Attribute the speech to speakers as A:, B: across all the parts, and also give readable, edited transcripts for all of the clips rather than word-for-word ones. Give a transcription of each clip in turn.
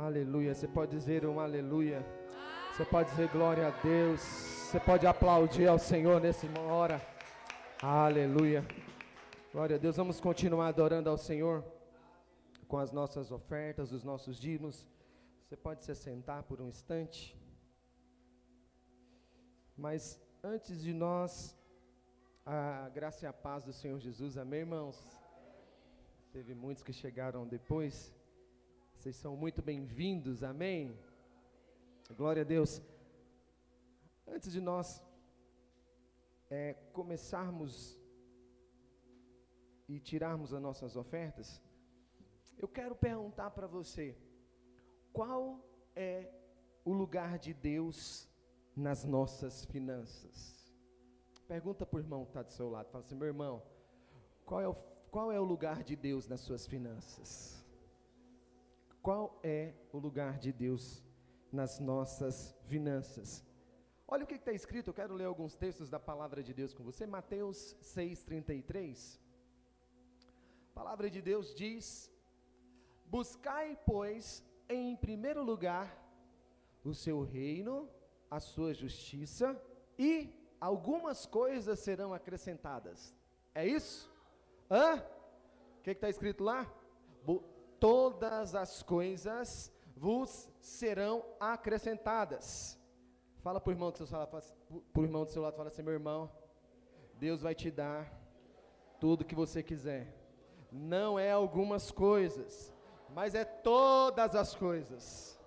A: Aleluia. Você pode dizer um aleluia. Você pode dizer glória a Deus. Você pode aplaudir ao Senhor nessa hora. Aleluia. Glória a Deus. Vamos continuar adorando ao Senhor com as nossas ofertas, os nossos dízimos. Você pode se assentar por um instante. Mas antes de nós, a graça e a paz do Senhor Jesus. Amém, irmãos? Teve muitos que chegaram depois. Vocês são muito bem-vindos, amém? Glória a Deus. Antes de nós começarmos e tirarmos as nossas ofertas, eu quero perguntar para você, qual é o lugar de Deus nas nossas finanças? Pergunta para o irmão que está do seu lado, fala assim: meu irmão, qual é o lugar de Deus nas suas finanças? Qual é o lugar de Deus nas nossas finanças? Olha o que está escrito, eu quero ler alguns textos da palavra de Deus com você. Mateus 6,33. A palavra de Deus diz: buscai, pois, em primeiro lugar o seu reino, a sua justiça, e algumas coisas serão acrescentadas. É isso? O que está escrito lá? Todas as coisas vos serão acrescentadas. Fala para o irmão do seu lado, fala assim: meu irmão, Deus vai te dar tudo que você quiser. Não é algumas coisas, mas é todas as coisas.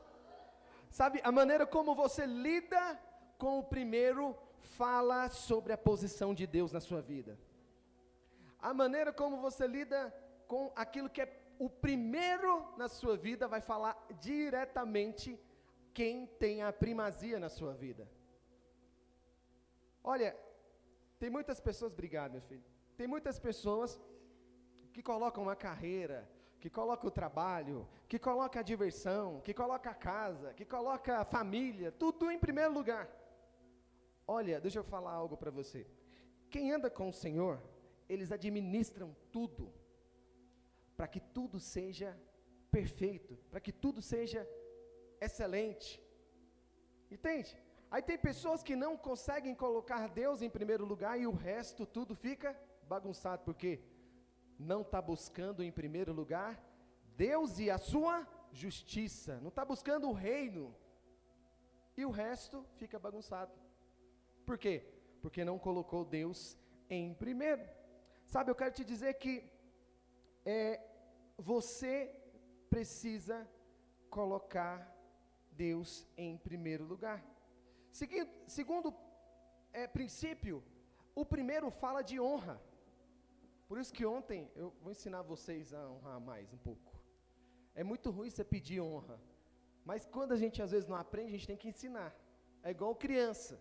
A: Sabe, a maneira como você lida com o primeiro fala sobre a posição de Deus na sua vida. A maneira como você lida com aquilo que é o primeiro na sua vida vai falar diretamente quem tem a primazia na sua vida. Olha, tem muitas pessoas, obrigado meu filho, tem muitas pessoas que colocam a carreira, que colocam o trabalho, que colocam a diversão, que colocam a casa, que colocam a família, tudo em primeiro lugar. Olha, deixa eu falar algo para você. Quem anda com o Senhor, eles administram tudo, para que tudo seja perfeito, para que tudo seja excelente. Entende? Aí tem pessoas que não conseguem colocar Deus em primeiro lugar e o resto tudo fica bagunçado, porque não está buscando em primeiro lugar Deus e a sua justiça, não está buscando o reino, e o resto fica bagunçado. Por quê? Porque não colocou Deus em primeiro. Sabe, eu quero te dizer que você precisa colocar Deus em primeiro lugar. Segundo princípio, o primeiro fala de honra. Por isso que ontem eu vou ensinar vocês a honrar mais um pouco. É muito ruim você pedir honra, mas quando a gente às vezes não aprende, a gente tem que ensinar. É igual criança.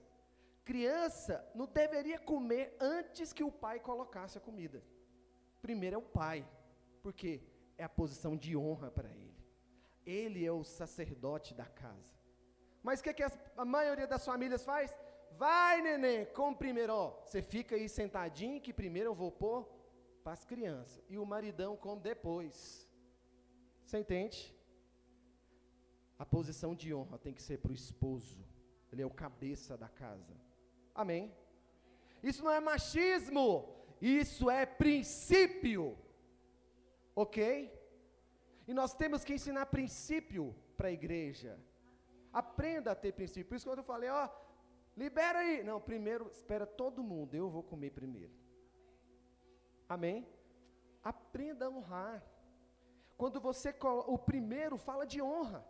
A: Criança não deveria comer antes que o pai colocasse a comida. Primeiro é o pai, porque é a posição de honra para ele. Ele é o sacerdote da casa. Mas o que a maioria das famílias faz? Vai, neném, come primeiro. Você fica aí sentadinho, que primeiro eu vou pôr para as crianças. E o maridão come depois. Você entende? A posição de honra tem que ser para o esposo. Ele é o cabeça da casa. Amém? Isso não é machismo. Isso é princípio. Ok? E nós temos que ensinar princípio para a igreja. Aprenda a ter princípio. Por isso que eu falei, libera aí. Não, primeiro, espera todo mundo, eu vou comer primeiro. Amém? Aprenda a honrar. Quando você, o primeiro fala de honra.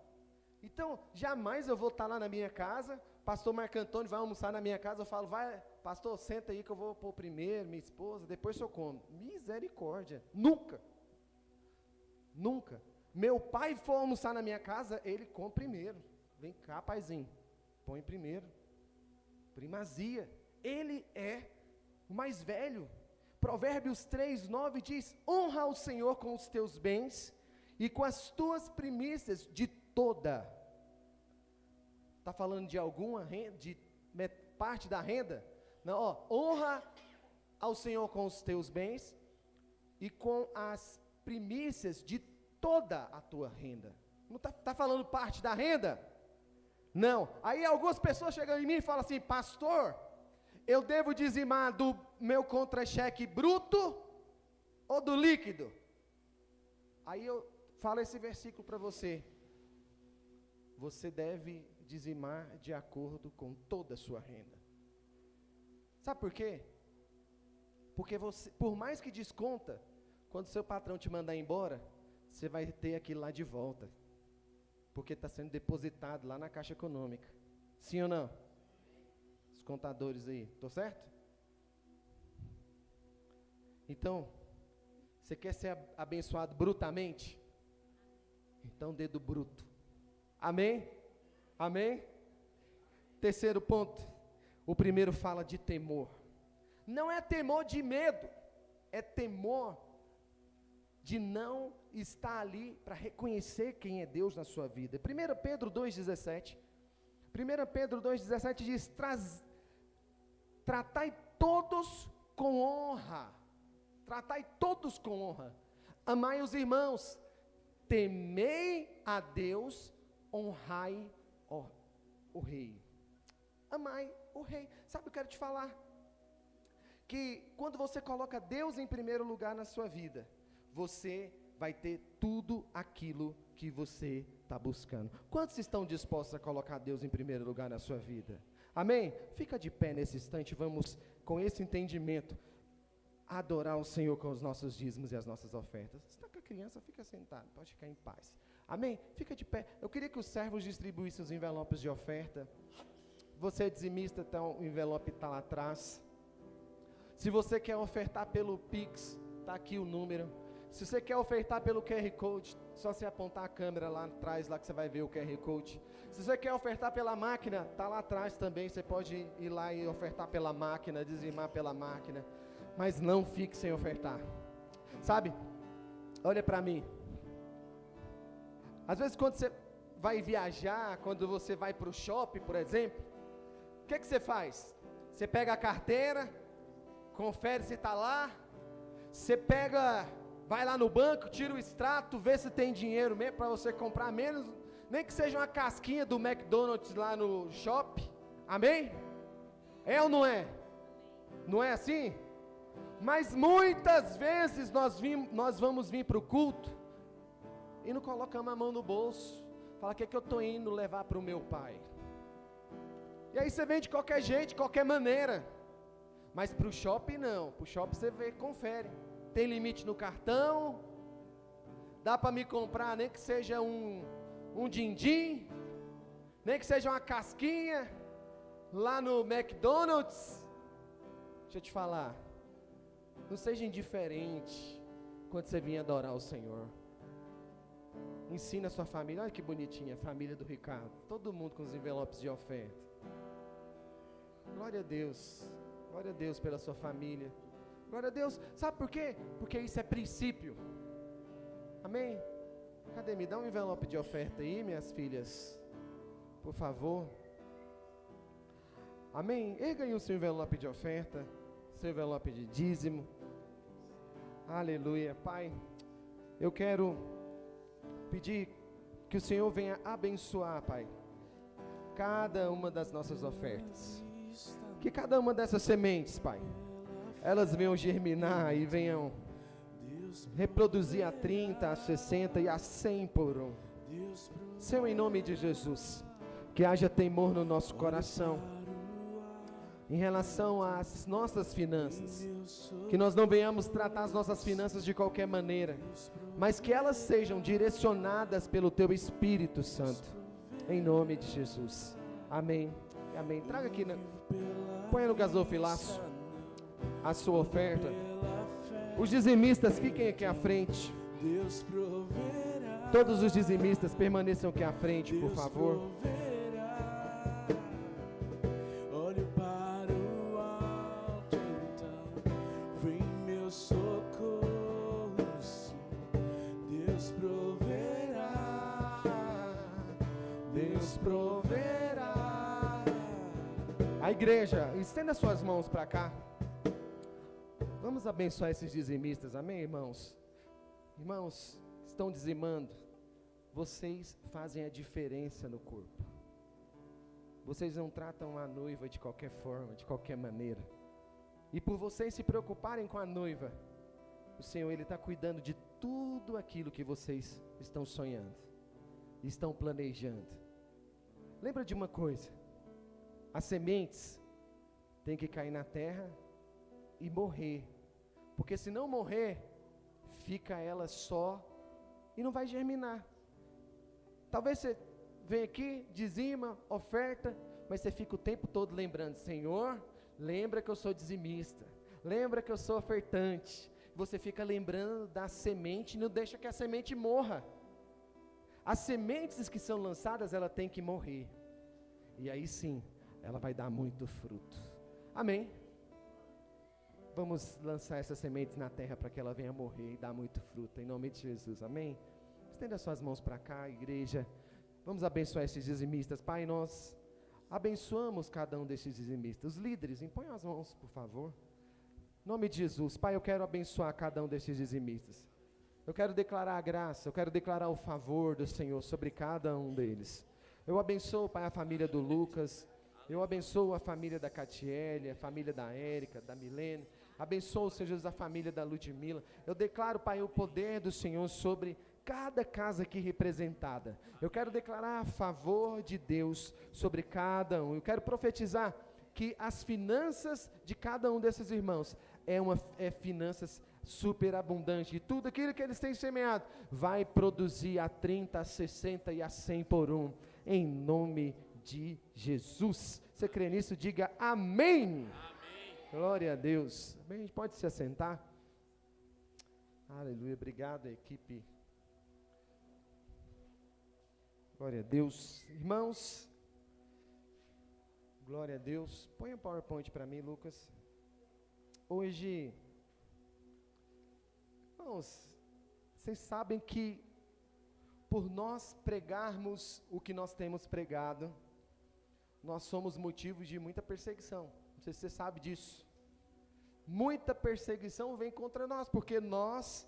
A: Então, jamais eu vou estar lá na minha casa, pastor Marco Antônio vai almoçar na minha casa, eu falo, vai, pastor, senta aí que eu vou pôr primeiro, minha esposa, depois eu como. Misericórdia, nunca. Nunca. Meu pai for almoçar na minha casa, ele come primeiro. Vem cá, paizinho, põe primeiro. Primazia. Ele é o mais velho. Provérbios 3:9 diz: honra ao Senhor com os teus bens e com as tuas primícias de toda. Está falando de alguma renda, de parte da renda? Não, honra ao Senhor com os teus bens e com as primícias de toda a tua renda. Não está falando parte da renda? Não. Aí algumas pessoas chegam em mim e falam assim: pastor, eu devo dizimar do meu contra-cheque bruto ou do líquido? Aí eu falo esse versículo para você. Você deve dizimar de acordo com toda a sua renda. Sabe por quê? Porque você, por mais que desconta, quando seu patrão te mandar embora, você vai ter aquilo lá de volta. Porque está sendo depositado lá na Caixa Econômica. Sim ou não? Os contadores aí, estou certo? Então, você quer ser abençoado brutamente? Então, dedo bruto. Amém? Amém? Terceiro ponto. O primeiro fala de temor. Não é temor de medo, é temor de não estar ali para reconhecer quem é Deus na sua vida. 1 Pedro 2,17. 1 Pedro 2,17 diz: tratai todos com honra. Tratai todos com honra. Amai os irmãos. Temei a Deus, honrai o rei. Amai o rei. Sabe o que eu quero te falar? Que quando você coloca Deus em primeiro lugar na sua vida, você vai ter tudo aquilo que você está buscando. Quantos estão dispostos a colocar Deus em primeiro lugar na sua vida? Amém? Fica de pé nesse instante, vamos com esse entendimento adorar o Senhor com os nossos dízimos e as nossas ofertas. Se está com a criança, fica sentado, pode ficar em paz. Amém? Fica de pé. Eu queria que os servos distribuíssem os envelopes de oferta. Você é dizimista, então o envelope está lá atrás. Se você quer ofertar pelo Pix, está aqui o número. Se você quer ofertar pelo QR Code, só você apontar a câmera lá atrás, lá que você vai ver o QR Code. Se você quer ofertar pela máquina, está lá atrás também, você pode ir lá e ofertar pela máquina, dizimar pela máquina. Mas não fique sem ofertar. Sabe, olha para mim. Às vezes quando você vai viajar, quando você vai para o shopping, por exemplo, o que você faz? Você pega a carteira, confere se está lá, você pega, vai lá no banco, tira o extrato, vê se tem dinheiro mesmo para você comprar menos, nem que seja uma casquinha do McDonald's lá no shopping, amém? É ou não é? Não é assim? Mas muitas vezes nós vamos vir para o culto e não colocamos a mão no bolso, fala, o que é que eu estou indo levar para o meu pai? E aí você vem de qualquer jeito, de qualquer maneira. Mas para o shopping não, para o shopping você vê, confere, tem limite no cartão, dá para me comprar nem que seja um din-din, nem que seja uma casquinha, lá no McDonald's. Deixa eu te falar, não seja indiferente, quando você vir adorar o Senhor, ensina a sua família, olha que bonitinha, a família do Ricardo, todo mundo com os envelopes de oferta, glória a Deus. Glória a Deus pela sua família. Glória a Deus. Sabe por quê? Porque isso é princípio. Amém? Cadê? Me dá um envelope de oferta aí, minhas filhas. Por favor. Amém? Erga aí o seu envelope de oferta. Seu envelope de dízimo. Aleluia. Pai, eu quero pedir que o Senhor venha abençoar, Pai, cada uma das nossas ofertas. Que cada uma dessas sementes, Pai, elas venham germinar e venham reproduzir a 30, a 60 e a 100 por um. Senhor, em nome de Jesus, que haja temor no nosso coração em relação às nossas finanças, que nós não venhamos tratar as nossas finanças de qualquer maneira, mas que elas sejam direcionadas pelo Teu Espírito Santo, em nome de Jesus. Amém. Amém. Traga aqui, ponha no gasofilaço a sua oferta. Os dizimistas fiquem aqui à frente. Todos os dizimistas permaneçam aqui à frente, por favor.
B: Olhe para o alto, então vem meu socorro. Deus proverá. Deus proverá.
A: A igreja, estenda suas mãos para cá. Vamos abençoar esses dizimistas, amém, irmãos? Irmãos, estão dizimando. vocês fazem a diferença no corpo. Vocês não tratam a noiva de qualquer forma, de qualquer maneira. E por vocês se preocuparem com a noiva, o Senhor, Ele está cuidando de tudo aquilo que vocês estão sonhando, estão planejando. Lembra de uma coisa: as sementes têm que cair na terra e morrer, porque se não morrer, fica ela só e não vai germinar. Talvez você vem aqui, dizima, oferta, mas você fica o tempo todo lembrando: Senhor, lembra que eu sou dizimista, lembra que eu sou ofertante. Você fica lembrando da semente, não deixa que a semente morra. As sementes que são lançadas, ela tem que morrer, e aí sim, ela vai dar muito fruto. Amém? Vamos lançar essas sementes na terra para que ela venha morrer e dar muito fruto, em nome de Jesus. Amém? Estenda suas mãos para cá, igreja. Vamos abençoar esses dizimistas. Pai, nós abençoamos cada um desses dizimistas. Os líderes, impõem as mãos, por favor. Em nome de Jesus. Pai, eu quero abençoar cada um desses dizimistas. Eu quero declarar a graça, eu quero declarar o favor do Senhor sobre cada um deles. Eu abençoo, Pai, a família do Lucas. Eu abençoo a família da Catiele, a família da Érica, da Milene. Abençoo, Senhor Jesus, a família da Ludmila. Eu declaro, Pai, o poder do Senhor sobre cada casa aqui representada. Eu quero declarar a favor de Deus sobre cada um. Eu quero profetizar que as finanças de cada um desses irmãos é finanças superabundantes. E tudo aquilo que eles têm semeado vai produzir a 30, a 60 e a 100 por um. Em nome de Jesus. Você crê nisso? Diga amém. Glória a Deus. Bem, a gente pode se assentar. Aleluia, obrigado, equipe. Glória a Deus. Irmãos, glória a Deus. Põe o PowerPoint para mim, Lucas. Hoje, irmãos, vocês sabem que por nós pregarmos o que nós temos pregado, nós somos motivos de muita perseguição. Não sei se você sabe disso. Muita perseguição vem contra nós, porque nós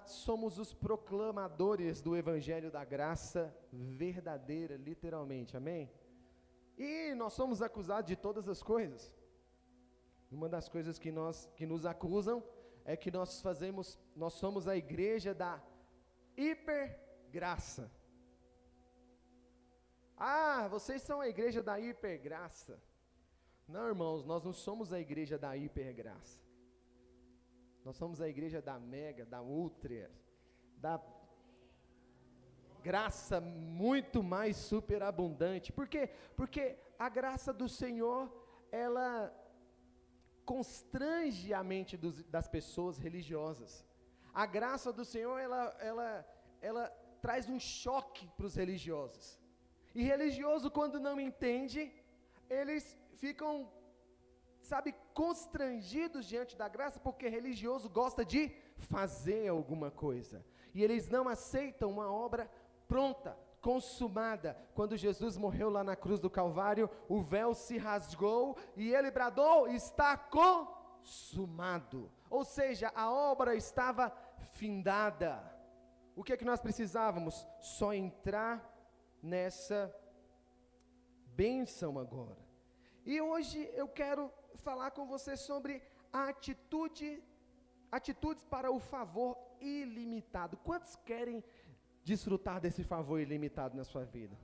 A: somos os proclamadores do Evangelho da Graça verdadeira, literalmente, amém? E nós somos acusados de todas as coisas. Uma das coisas que nos acusam é que nós somos a igreja da hipergraça. Ah, vocês são a igreja da hipergraça. Não, irmãos, nós não somos a igreja da hipergraça. Nós somos a igreja da mega, da ultra, da graça muito mais superabundante. Por quê? Porque a graça do Senhor, ela constrange a mente das pessoas religiosas. A graça do Senhor, ela traz um choque para os religiosos. E religioso, quando não entende, eles ficam, constrangidos diante da graça, porque religioso gosta de fazer alguma coisa. E eles não aceitam uma obra pronta, consumada. Quando Jesus morreu lá na cruz do Calvário, o véu se rasgou e ele bradou: está consumado. Ou seja, a obra estava findada. O que é que nós precisávamos? Só entrar nessa bênção agora. E hoje eu quero falar com você sobre a atitudes para o favor ilimitado. Quantos querem desfrutar desse favor ilimitado na sua vida?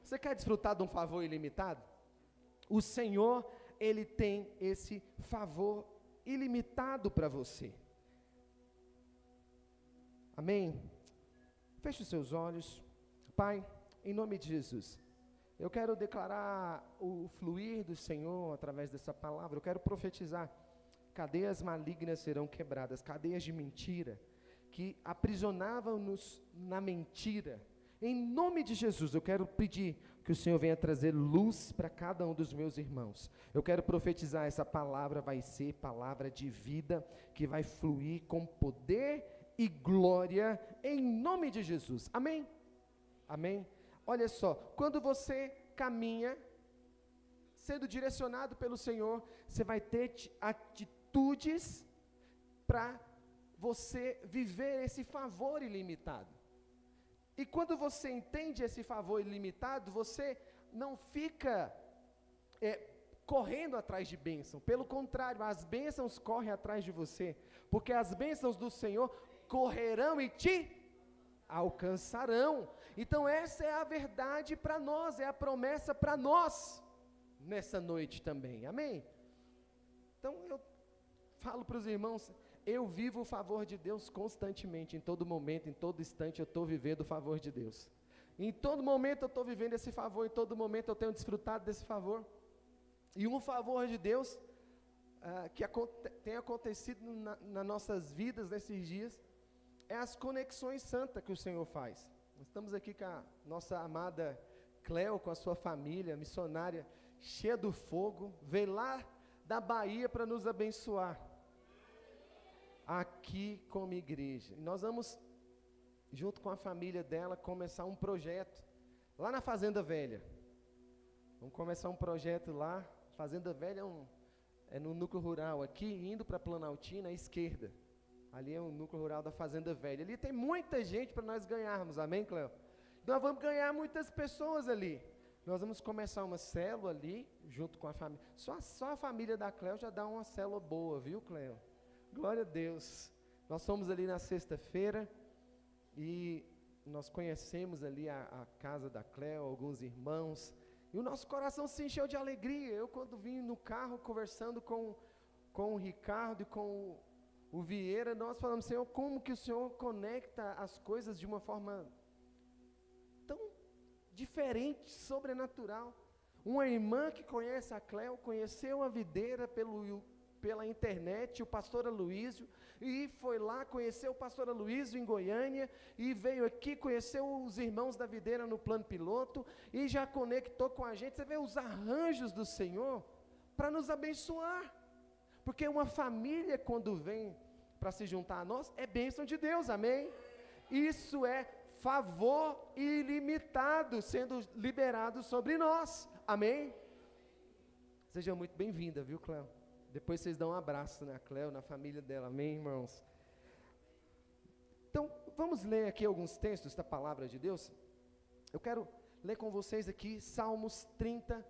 A: Você quer desfrutar de um favor ilimitado? O Senhor, Ele tem esse favor ilimitado para você. Amém? Feche os seus olhos. Pai, em nome de Jesus, eu quero declarar o fluir do Senhor através dessa palavra. Eu quero profetizar: cadeias malignas serão quebradas, cadeias de mentira que aprisionavam-nos na mentira. Em nome de Jesus, eu quero pedir que o Senhor venha trazer luz para cada um dos meus irmãos. Eu quero profetizar: essa palavra vai ser palavra de vida, que vai fluir com poder e glória, em nome de Jesus. Amém? Amém? Olha só, quando você caminha, sendo direcionado pelo Senhor, você vai ter atitudes para você viver esse favor ilimitado. quando você entende esse favor ilimitado, você não fica correndo atrás de bênção. Pelo contrário, as bênçãos correm atrás de você, porque as bênçãos do Senhor correrão e te alcançarão. Então essa é a verdade para nós, é a promessa para nós, nessa noite também, amém? Então eu falo para os irmãos, eu vivo o favor de Deus constantemente, em todo momento, em todo instante eu estou vivendo o favor de Deus. Em todo momento eu estou vivendo esse favor, em todo momento eu tenho desfrutado desse favor. E um favor de Deus que tem acontecido nas nossas vidas nesses dias, é as conexões santas que o Senhor faz. Nós estamos aqui com a nossa amada Cleo, com a sua família, missionária, cheia do fogo, veio lá da Bahia para nos abençoar, aqui como igreja. E nós vamos, junto com a família dela, começar um projeto, lá na Fazenda Velha. Vamos começar um projeto lá. Fazenda Velha é no núcleo rural, aqui indo para Planaltina, à esquerda. Ali é o núcleo rural da Fazenda Velha. Ali tem muita gente para nós ganharmos, amém, Cleo? Nós vamos ganhar muitas pessoas ali. Nós vamos começar uma célula ali, junto com a família. Só a família da Cleo já dá uma célula boa, viu, Cleo? Glória a Deus. Nós fomos ali na sexta-feira e nós conhecemos ali a casa da Cleo, alguns irmãos. E o nosso coração se encheu de alegria. Eu, quando vim no carro, conversando com o Ricardo e com o Vieira, nós falamos, Senhor, como que o Senhor conecta as coisas de uma forma tão diferente, sobrenatural. Uma irmã que conhece a Cleo, conheceu a videira pela internet, o pastor Aloísio, e foi lá, conheceu o pastor Aloísio em Goiânia, e veio aqui, conheceu os irmãos da videira no plano piloto, e já conectou com a gente. Você vê os arranjos do Senhor para nos abençoar, porque uma família, quando vem para se juntar a nós, é bênção de Deus, amém? Isso é favor ilimitado sendo liberado sobre nós, amém? Seja muito bem-vinda, viu, Cleo? Depois vocês dão um abraço na Cleo, na família dela, amém, irmãos? Então, vamos ler aqui alguns textos da palavra de Deus. Eu quero ler com vocês aqui Salmos 30,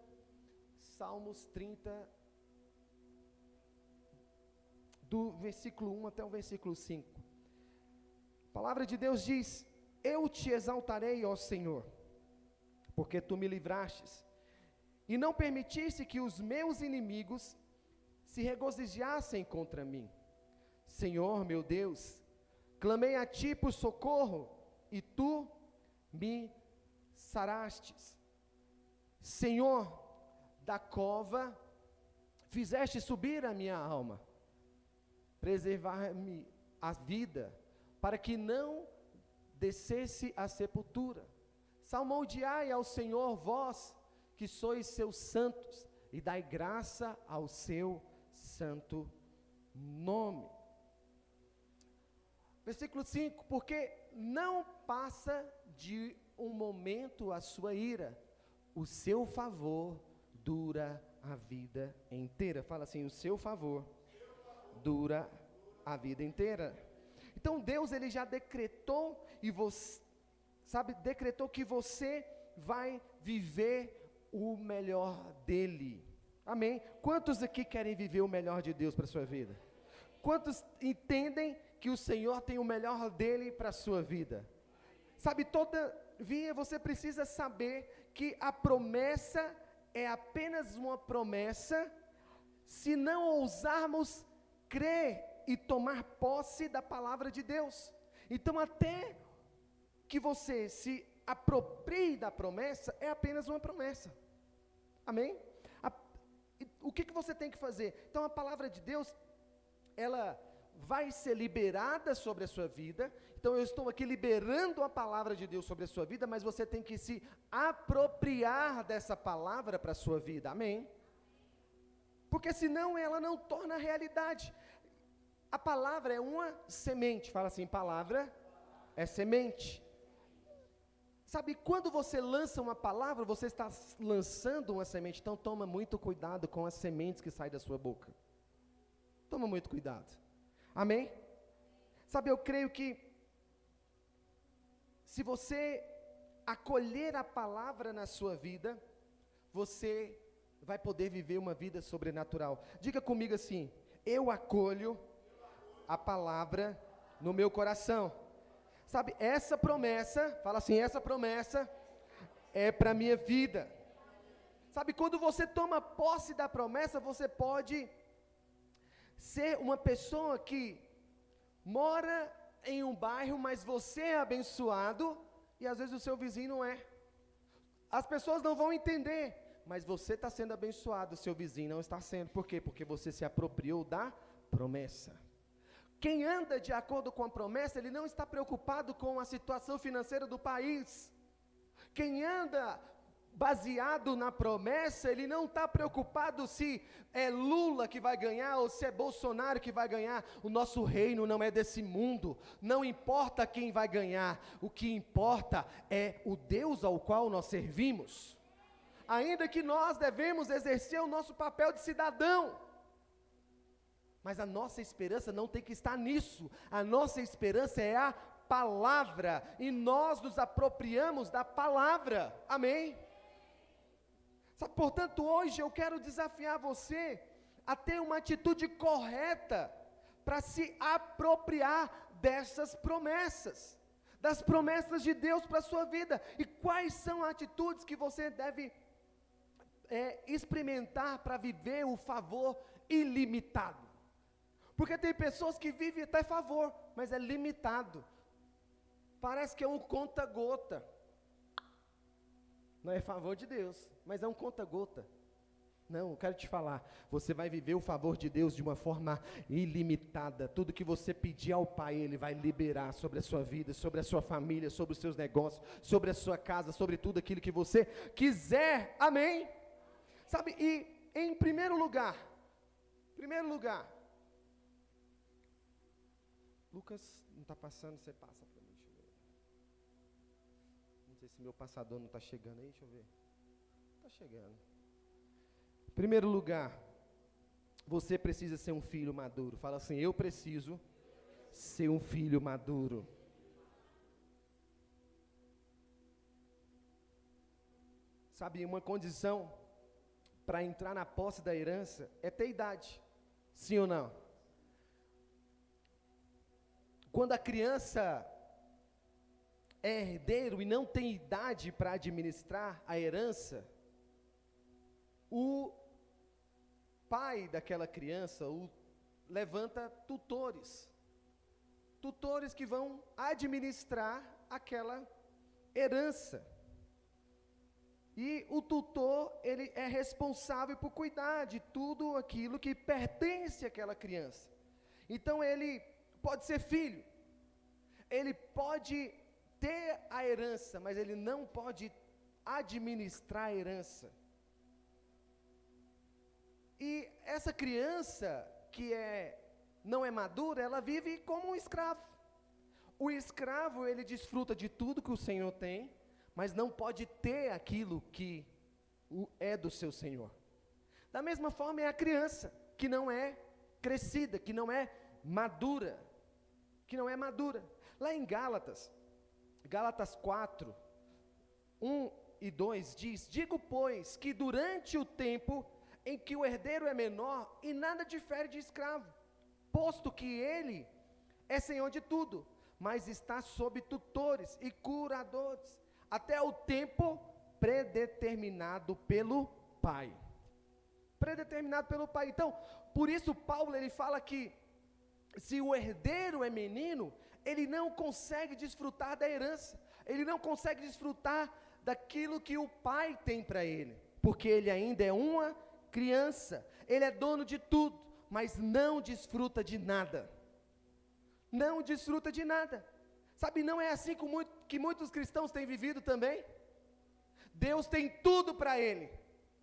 A: do versículo 1 até o versículo 5. A palavra de Deus diz: eu te exaltarei, ó Senhor, porque tu me livrastes, e não permitiste que os meus inimigos se regozijassem contra mim. Senhor, meu Deus, clamei a ti por socorro, e tu me sarastes. Senhor, da cova fizeste subir a minha alma, preservar-me a vida, para que não descesse a sepultura. Salmodiai ao Senhor, vós que sois seus santos, e dai graça ao seu santo nome. Versículo 5, porque não passa de um momento a sua ira, o seu favor dura a vida inteira. Fala assim, o seu favor dura a vida inteira. Então Deus, ele já decretou, e você, decretou que você vai viver o melhor dele. Amém? Quantos aqui querem viver o melhor de Deus para a sua vida? Quantos entendem que o Senhor tem o melhor dele para a sua vida? Todavia você precisa saber que a promessa é apenas uma promessa, se não ousarmos crer e tomar posse da palavra de Deus. Então, até que você se aproprie da promessa, é apenas uma promessa. Amém? O que você tem que fazer? Então a palavra de Deus, ela vai ser liberada sobre a sua vida. Então eu estou aqui liberando a palavra de Deus sobre a sua vida, mas você tem que se apropriar dessa palavra para a sua vida, amém? Porque senão ela não torna realidade. A palavra é uma semente, fala assim, palavra é semente. Quando você lança uma palavra, você está lançando uma semente. Então toma muito cuidado com as sementes que saem da sua boca. Toma muito cuidado. Amém? Eu creio que se você acolher a palavra na sua vida, você vai poder viver uma vida sobrenatural. Diga comigo assim: eu acolho a palavra no meu coração. Sabe, essa promessa, fala assim, essa promessa é para a minha vida. Sabe, quando você toma posse da promessa, você pode ser uma pessoa que mora em um bairro, mas você é abençoado, e às vezes o seu vizinho não é. As pessoas não vão entender, mas você está sendo abençoado, o seu vizinho não está sendo. Por quê? Porque você se apropriou da promessa. Quem anda de acordo com a promessa, ele não está preocupado com a situação financeira do país. Quem anda baseado na promessa, ele não está preocupado se é Lula que vai ganhar ou se é Bolsonaro que vai ganhar. O nosso reino não é desse mundo, não importa quem vai ganhar, o que importa é o Deus ao qual nós servimos. Ainda que nós devemos exercer o nosso papel de cidadão, mas a nossa esperança não tem que estar nisso. A nossa esperança é a palavra, e nós nos apropriamos da palavra. Amém? Sabe, portanto, hoje eu quero desafiar você a ter uma atitude correta para se apropriar dessas promessas, das promessas de Deus para a sua vida. E quais são as atitudes que você deve experimentar para viver o favor ilimitado? Porque tem pessoas que vivem até favor, mas é limitado. Parece que é um conta-gota. Não é favor de Deus, mas é um conta-gota. Não, eu quero te falar, você vai viver o favor de Deus de uma forma ilimitada. Tudo que você pedir ao Pai, Ele vai liberar sobre a sua vida, sobre a sua família, sobre os seus negócios, sobre a sua casa, sobre tudo aquilo que você quiser. Amém? Sabe, e em primeiro lugar, Lucas, não está passando, você passa para mim, deixa eu ver. Não sei se meu passador não está chegando aí, deixa eu ver. Está chegando. Em primeiro lugar, você precisa ser um filho maduro. Fala assim, eu preciso ser um filho maduro. Sabe, uma condição para entrar na posse da herança é ter idade. Sim ou não? Quando a criança é herdeiro e não tem idade para administrar a herança, o pai daquela criança levanta tutores que vão administrar aquela herança. E o tutor, ele é responsável por cuidar de tudo aquilo que pertence àquela criança. Então ele pode ser filho, ele pode ter a herança, mas ele não pode administrar a herança. E essa criança que não é madura, ela vive como um escravo. O escravo, ele desfruta de tudo que o Senhor tem, mas não pode ter aquilo que é do seu Senhor. Da mesma forma é a criança que não é crescida, que não é madura. Lá em Gálatas 4, 1 e 2 diz: digo, pois, que durante o tempo em que o herdeiro é menor, e nada difere de escravo, posto que ele é senhor de tudo, mas está sob tutores e curadores, até o tempo predeterminado pelo Pai. Então, por isso Paulo, ele fala que se o herdeiro é menino, ele não consegue desfrutar da herança, ele não consegue desfrutar daquilo que o pai tem para ele, porque ele ainda é uma criança, ele é dono de tudo, mas não desfruta de nada. Sabe, não é assim que muitos cristãos têm vivido também? Deus tem tudo para ele,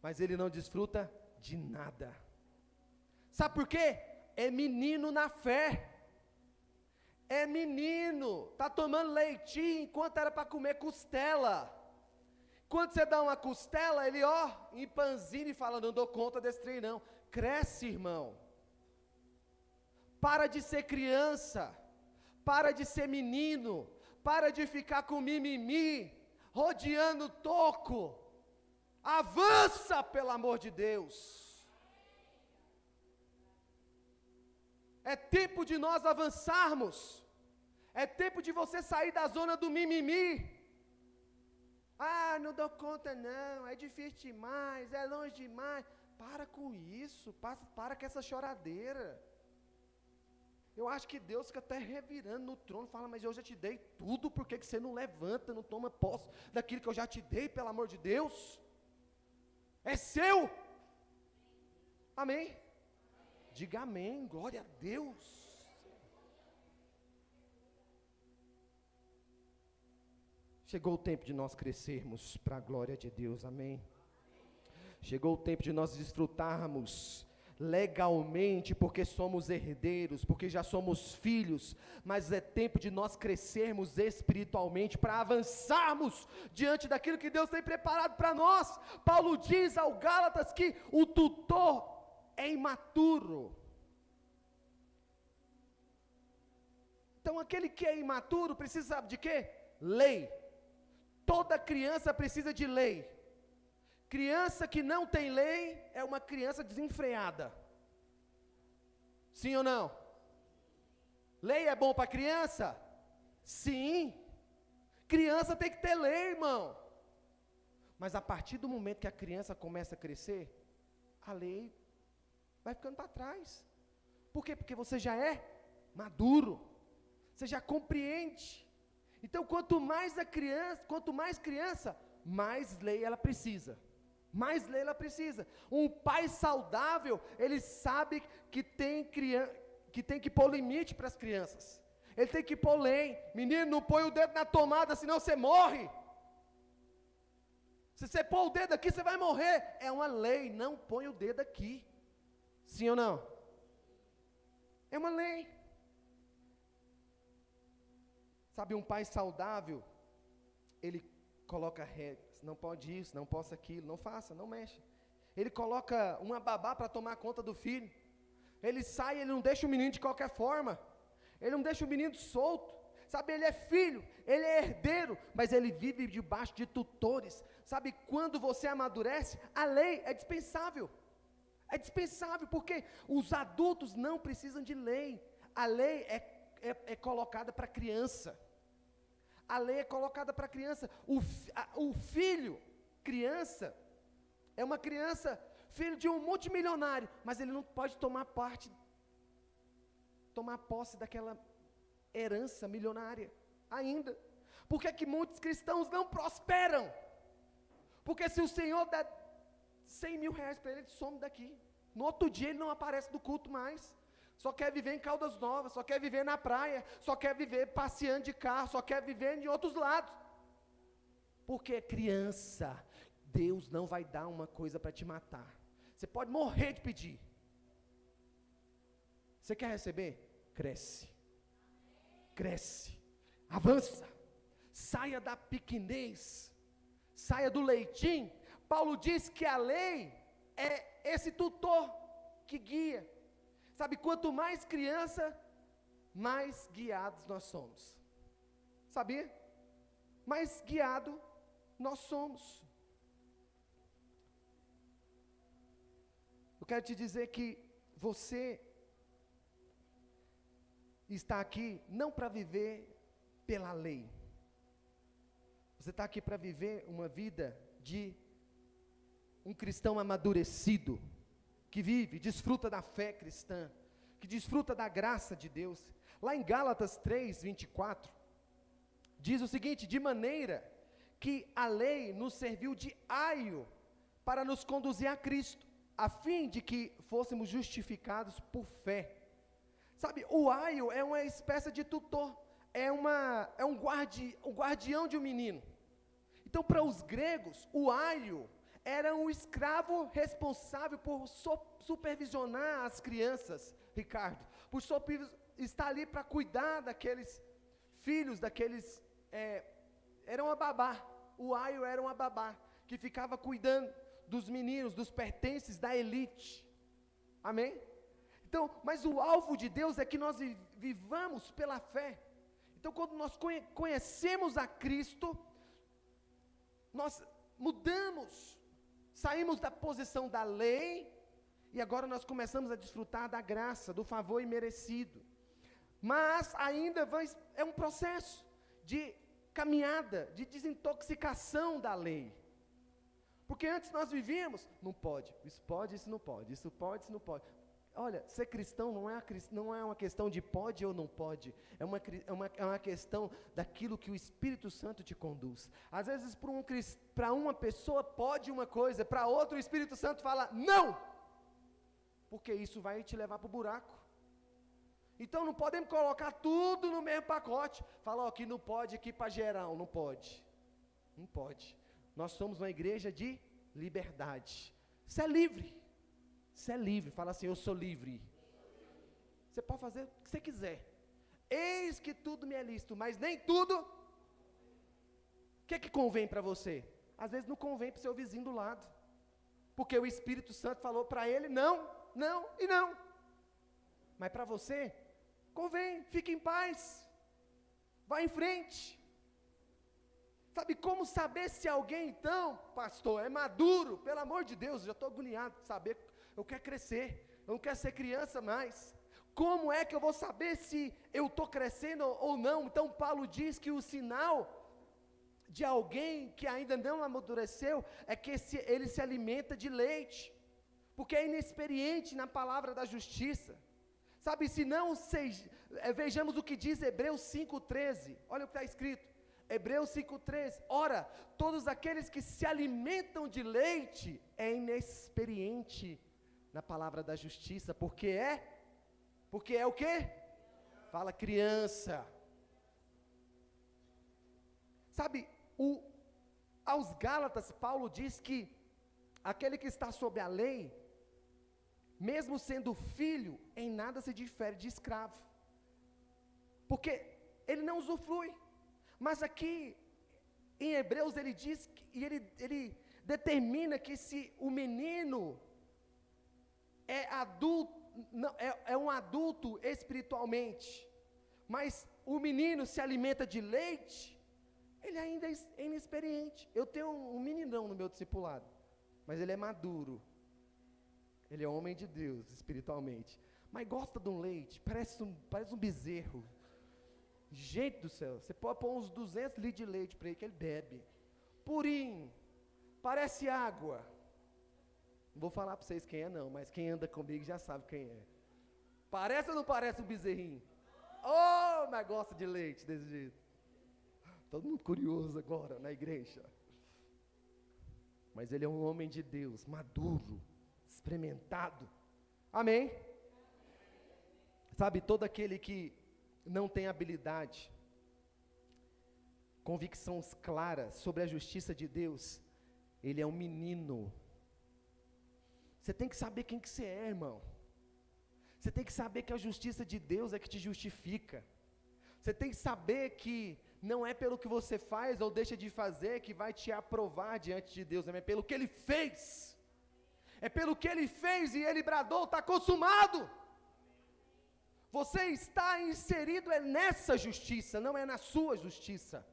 A: mas ele não desfruta de nada. Sabe por quê? É menino na fé. É menino, está tomando leitinho enquanto era para comer costela. Quando você dá uma costela, ele empanzina e fala, não dou conta desse trem não. Cresce, irmão. Para de ser criança, para de ser menino, Para de ficar com mimimi, rodeando toco. Avança, pelo amor de Deus. É tempo de nós avançarmos. É tempo de você sair da zona do mimimi. Ah, não dou conta não, é difícil demais, é longe demais. Para com isso, para com essa choradeira. Eu acho que Deus fica até revirando no trono, fala, mas eu já te dei tudo, por que você não levanta, não toma posse daquilo que eu já te dei, pelo amor de Deus? É seu. Amém? Diga amém, glória a Deus. Chegou o tempo de nós crescermos para a glória de Deus, amém? Chegou o tempo de nós desfrutarmos legalmente, porque somos herdeiros, porque já somos filhos, mas é tempo de nós crescermos espiritualmente, para avançarmos diante daquilo que Deus tem preparado para nós. Paulo diz ao Gálatas que o tutor é imaturo. Então aquele que é imaturo precisa, sabe de quê? Lei. Toda criança precisa de lei. Criança que não tem lei é uma criança desenfreada. Sim ou não? Lei é bom para criança? Sim. Criança tem que ter lei, irmão. Mas a partir do momento que a criança começa a crescer, a lei vai ficando para trás. Por quê? Porque você já é maduro. Você já compreende. Então, quanto mais criança, mais lei ela precisa. Mais lei ela precisa. Um pai saudável, ele sabe que tem que pôr limite para as crianças. Ele tem que pôr lei. Menino, não põe o dedo na tomada, senão você morre. Se você pôr o dedo aqui, você vai morrer. É uma lei, não põe o dedo aqui. Sim ou não? É uma lei. Sabe, um pai saudável, ele coloca regras, não pode isso, não possa aquilo, não faça, não mexa. Ele coloca uma babá para tomar conta do filho. Ele sai, ele não deixa o menino de qualquer forma. Ele não deixa o menino solto. Sabe, ele é filho, ele é herdeiro, mas ele vive debaixo de tutores. Sabe, quando você amadurece, a lei é dispensável. É dispensável, porque os adultos não precisam de lei. A lei é colocada para a criança. A lei é colocada para a criança. O filho, criança, é uma criança, filho de um multimilionário, mas ele não pode tomar posse daquela herança milionária ainda. Por que é que muitos cristãos não prosperam? Porque se o Senhor der 100 mil reais para ele, ele some daqui. No outro dia ele não aparece do culto mais. Só quer viver em Caldas Novas, só quer viver na praia, só quer viver passeando de carro, só quer viver em outros lados. Porque criança, Deus não vai dar uma coisa para te matar. Você pode morrer de pedir. Você quer receber? Cresce. Cresce. Avança. Saia da pequenez. Saia do leitinho. Paulo diz que a lei é esse tutor que guia. Sabe, quanto mais criança, mais guiados nós somos. Sabia? Mais guiado nós somos. Eu quero te dizer que você está aqui não para viver pela lei. Você está aqui para viver uma vida de um cristão amadurecido, que vive, desfruta da fé cristã, que desfruta da graça de Deus. Lá em Gálatas 3:24, diz o seguinte: de maneira que a lei nos serviu de aio para nos conduzir a Cristo, a fim de que fôssemos justificados por fé. Sabe, o aio é uma espécie de tutor, é um guardião de um menino. Então, para os gregos, o aio era um escravo responsável por supervisionar as crianças, Ricardo, por estar ali para cuidar daqueles filhos, era uma babá. O aio era uma babá, que ficava cuidando dos meninos, dos pertences da elite. Amém? Então, mas o alvo de Deus é que nós vivamos pela fé. Então, quando nós conhecemos a Cristo, nós mudamos, saímos da posição da lei, e agora nós começamos a desfrutar da graça, do favor imerecido. Mas ainda é um processo de caminhada, de desintoxicação da lei. Porque antes nós vivíamos, não pode, isso não pode, isso não pode. Olha, ser cristão não é uma questão de pode ou não pode, é uma questão daquilo que o Espírito Santo te conduz. Às vezes para uma pessoa pode uma coisa, para outra o Espírito Santo fala não, porque isso vai te levar para o buraco. Então não podemos colocar tudo no mesmo pacote, falar que não pode aqui para geral, não pode, nós somos uma igreja de liberdade, você é livre. Você é livre, fala assim, eu sou livre. Você pode fazer o que você quiser. Eis que tudo me é lícito, mas nem tudo. O que convém para você? Às vezes não convém para o seu vizinho do lado. Porque o Espírito Santo falou para ele não, não e não. Mas para você, convém, fique em paz. Vá em frente. Sabe como saber se alguém então, pastor, é maduro? Pelo amor de Deus, já estou agoniado de saber. Eu quero crescer, eu não quero ser criança mais. Como é que eu vou saber se eu estou crescendo ou não? Então Paulo diz que o sinal de alguém que ainda não amadureceu é que ele se alimenta de leite, porque é inexperiente na palavra da justiça. Sabe, se não, vejamos o que diz Hebreus 5,13, olha o que está escrito. Hebreus 5,13, ora, todos aqueles que se alimentam de leite é inexperiente na palavra da justiça, porque é o quê? Fala criança. Sabe, aos Gálatas, Paulo diz que aquele que está sob a lei, mesmo sendo filho, em nada se difere de escravo, porque ele não usufrui. Mas aqui, em Hebreus, ele diz, e ele determina que se o menino é adulto, é um adulto espiritualmente, mas o menino se alimenta de leite, ele ainda é inexperiente. Eu tenho um meninão no meu discipulado, mas ele é maduro, ele é homem de Deus espiritualmente, mas gosta de um leite, parece um bezerro. Gente do céu, você pode pôr uns 200 litros de leite para ele que ele bebe, purinho, parece água. Não vou falar para vocês quem é não, mas quem anda comigo já sabe quem é. Parece ou não parece um bezerrinho? Oh, mas gosta de leite desse jeito. Todo mundo curioso agora na igreja. Mas ele é um homem de Deus, maduro, experimentado. Amém? Sabe, todo aquele que não tem habilidade, convicções claras sobre a justiça de Deus, ele é um menino. Você tem que saber quem que você é, irmão. Você tem que saber que a justiça de Deus é que te justifica. Você tem que saber que não é pelo que você faz ou deixa de fazer que vai te aprovar diante de Deus, é pelo que Ele fez. É pelo que Ele fez e Ele bradou, está consumado. Você está inserido nessa justiça, não é na sua justiça.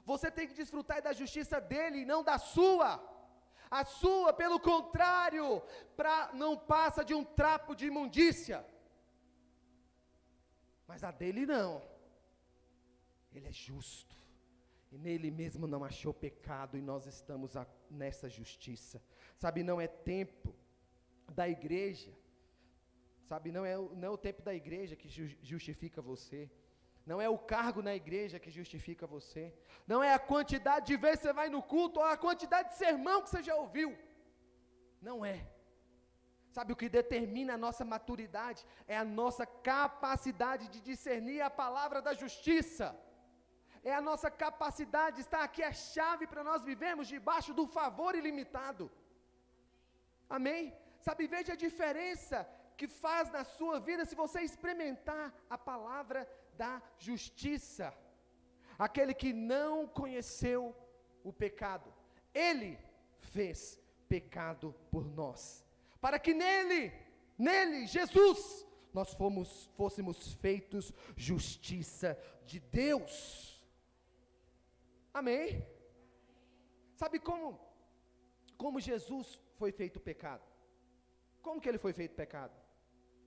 A: Você tem que desfrutar da justiça dele e não da sua. A sua, pelo contrário, não passa de um trapo de imundícia. Mas a dele não. Ele é justo. E nele mesmo não achou pecado e nós estamos nessa justiça. Sabe, não é tempo da igreja. Sabe, não é o tempo da igreja que justifica você. Não é o cargo na igreja que justifica você. Não é a quantidade de vezes que você vai no culto ou a quantidade de sermão que você já ouviu. Não é. Sabe, o que determina a nossa maturidade é a nossa capacidade de discernir a palavra da justiça. É a nossa capacidade, está aqui a chave para nós vivermos debaixo do favor ilimitado. Amém? Sabe, veja a diferença que faz na sua vida se você experimentar a palavra da justiça. Aquele que não conheceu o pecado, ele fez pecado por nós, para que nele, Jesus, nós fôssemos feitos justiça de Deus. Amém? Sabe como Jesus foi feito pecado? Como que ele foi feito pecado?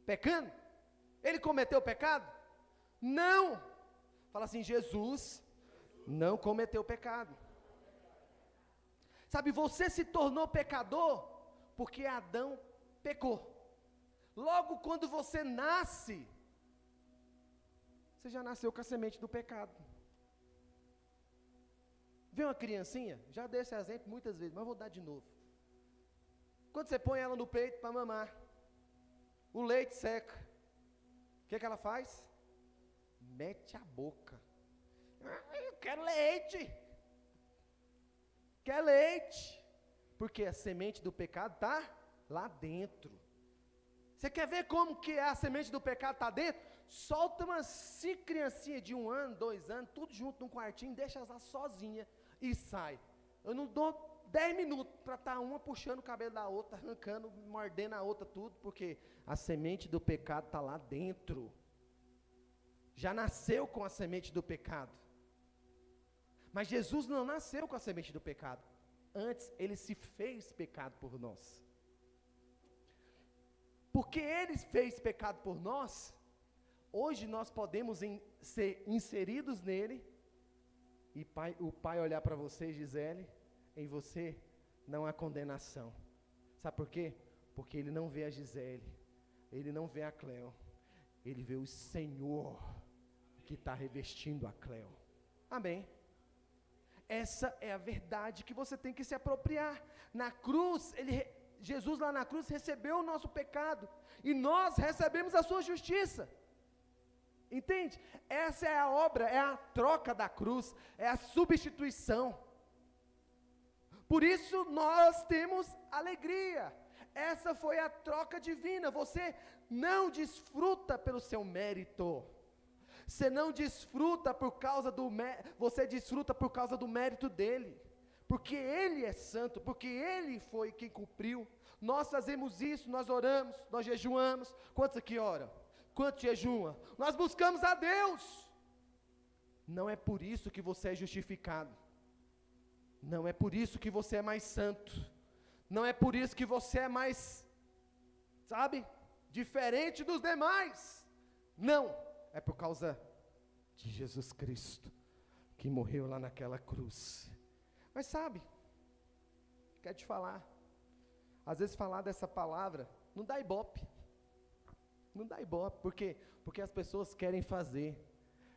A: Pecando? Ele cometeu pecado? Não! Fala assim, Jesus não cometeu pecado. Sabe, você se tornou pecador porque Adão pecou. Logo quando você nasce, você já nasceu com a semente do pecado. Vê uma criancinha, já dei esse exemplo muitas vezes, mas vou dar de novo. Quando você põe ela no peito para mamar, o leite seca, o que ela faz? Mete a boca. Eu quero leite. Quer leite. Porque a semente do pecado está lá dentro. Você quer ver como que a semente do pecado está dentro? Solta umas 5 criancinhas de 1 ano, 2 anos, tudo junto num quartinho, deixa elas lá sozinha e sai. Eu não dou 10 minutos para estar uma puxando o cabelo da outra, arrancando, mordendo a outra, tudo, porque a semente do pecado está lá dentro. Já nasceu com a semente do pecado. Mas Jesus não nasceu com a semente do pecado. Antes, ele se fez pecado por nós. Porque ele fez pecado por nós, hoje nós podemos ser inseridos nele, e o Pai olhar para você, Gisele, em você não há condenação. Sabe por quê? Porque ele não vê a Gisele, ele não vê a Cleo, ele vê o Senhor que está revestindo a Cleo. Amém? Essa é a verdade que você tem que se apropriar. Na cruz, Jesus lá na cruz recebeu o nosso pecado, e nós recebemos a sua justiça. Entende? Essa é a obra, é a troca da cruz, é a substituição. Por isso nós temos alegria. Essa foi a troca divina. Você não desfruta pelo seu mérito. Você não desfruta por causa você desfruta por causa do mérito dele. Porque ele é santo, porque ele foi quem cumpriu. Nós fazemos isso, nós oramos, nós jejuamos. Quantos aqui oram? Quantos jejuma? Nós buscamos a Deus. Não é por isso que você é justificado. Não é por isso que você é mais santo. Não é por isso que você é mais, sabe, diferente dos demais. Não, é por causa de Jesus Cristo, que morreu lá naquela cruz. Mas sabe, quero te falar, às vezes falar dessa palavra, não dá ibope. Não dá ibope, por quê? Porque as pessoas querem fazer,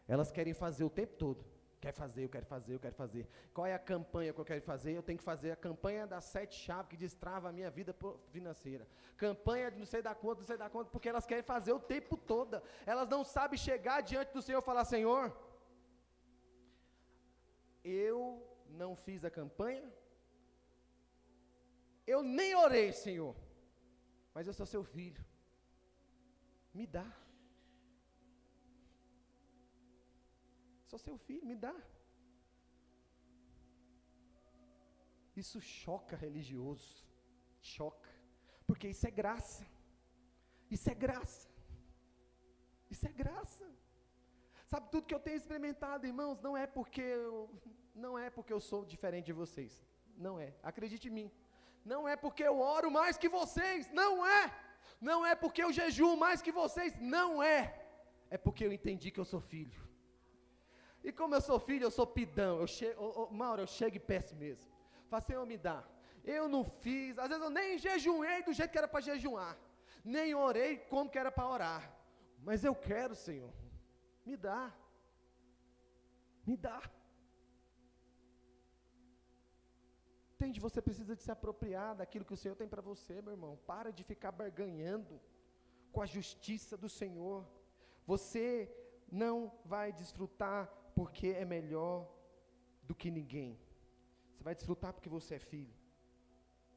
A: elas querem fazer o tempo todo. Quer fazer, eu quero fazer, eu quero fazer. Qual é a campanha que eu quero fazer? Eu tenho que fazer a campanha das 7 chaves que destrava a minha vida financeira. Campanha de não sei da conta, porque elas querem fazer o tempo todo. Elas não sabem chegar diante do Senhor e falar, Senhor, eu não fiz a campanha, eu nem orei, Senhor, mas eu sou seu filho, me dá. Sou seu filho, me dá. Isso choca religioso, choca, porque isso é graça, isso é graça, isso é graça. Sabe, tudo que eu tenho experimentado, irmãos, não é porque eu sou diferente de vocês, não é, acredite em mim, não é porque eu oro mais que vocês, não é porque eu jejuo mais que vocês, não é porque eu entendi que eu sou filho. E como eu sou filho, eu sou pidão, Mauro, eu chego e peço mesmo. Fala, Senhor, me dá. Eu não fiz, às vezes eu nem jejuei do jeito que era para jejuar, nem orei como que era para orar, mas eu quero, Senhor, me dá, me dá. Entende, você precisa de se apropriar daquilo que o Senhor tem para você, meu irmão. Para de ficar barganhando com a justiça do Senhor. Você não vai desfrutar porque é melhor do que ninguém. Você vai desfrutar porque você é filho.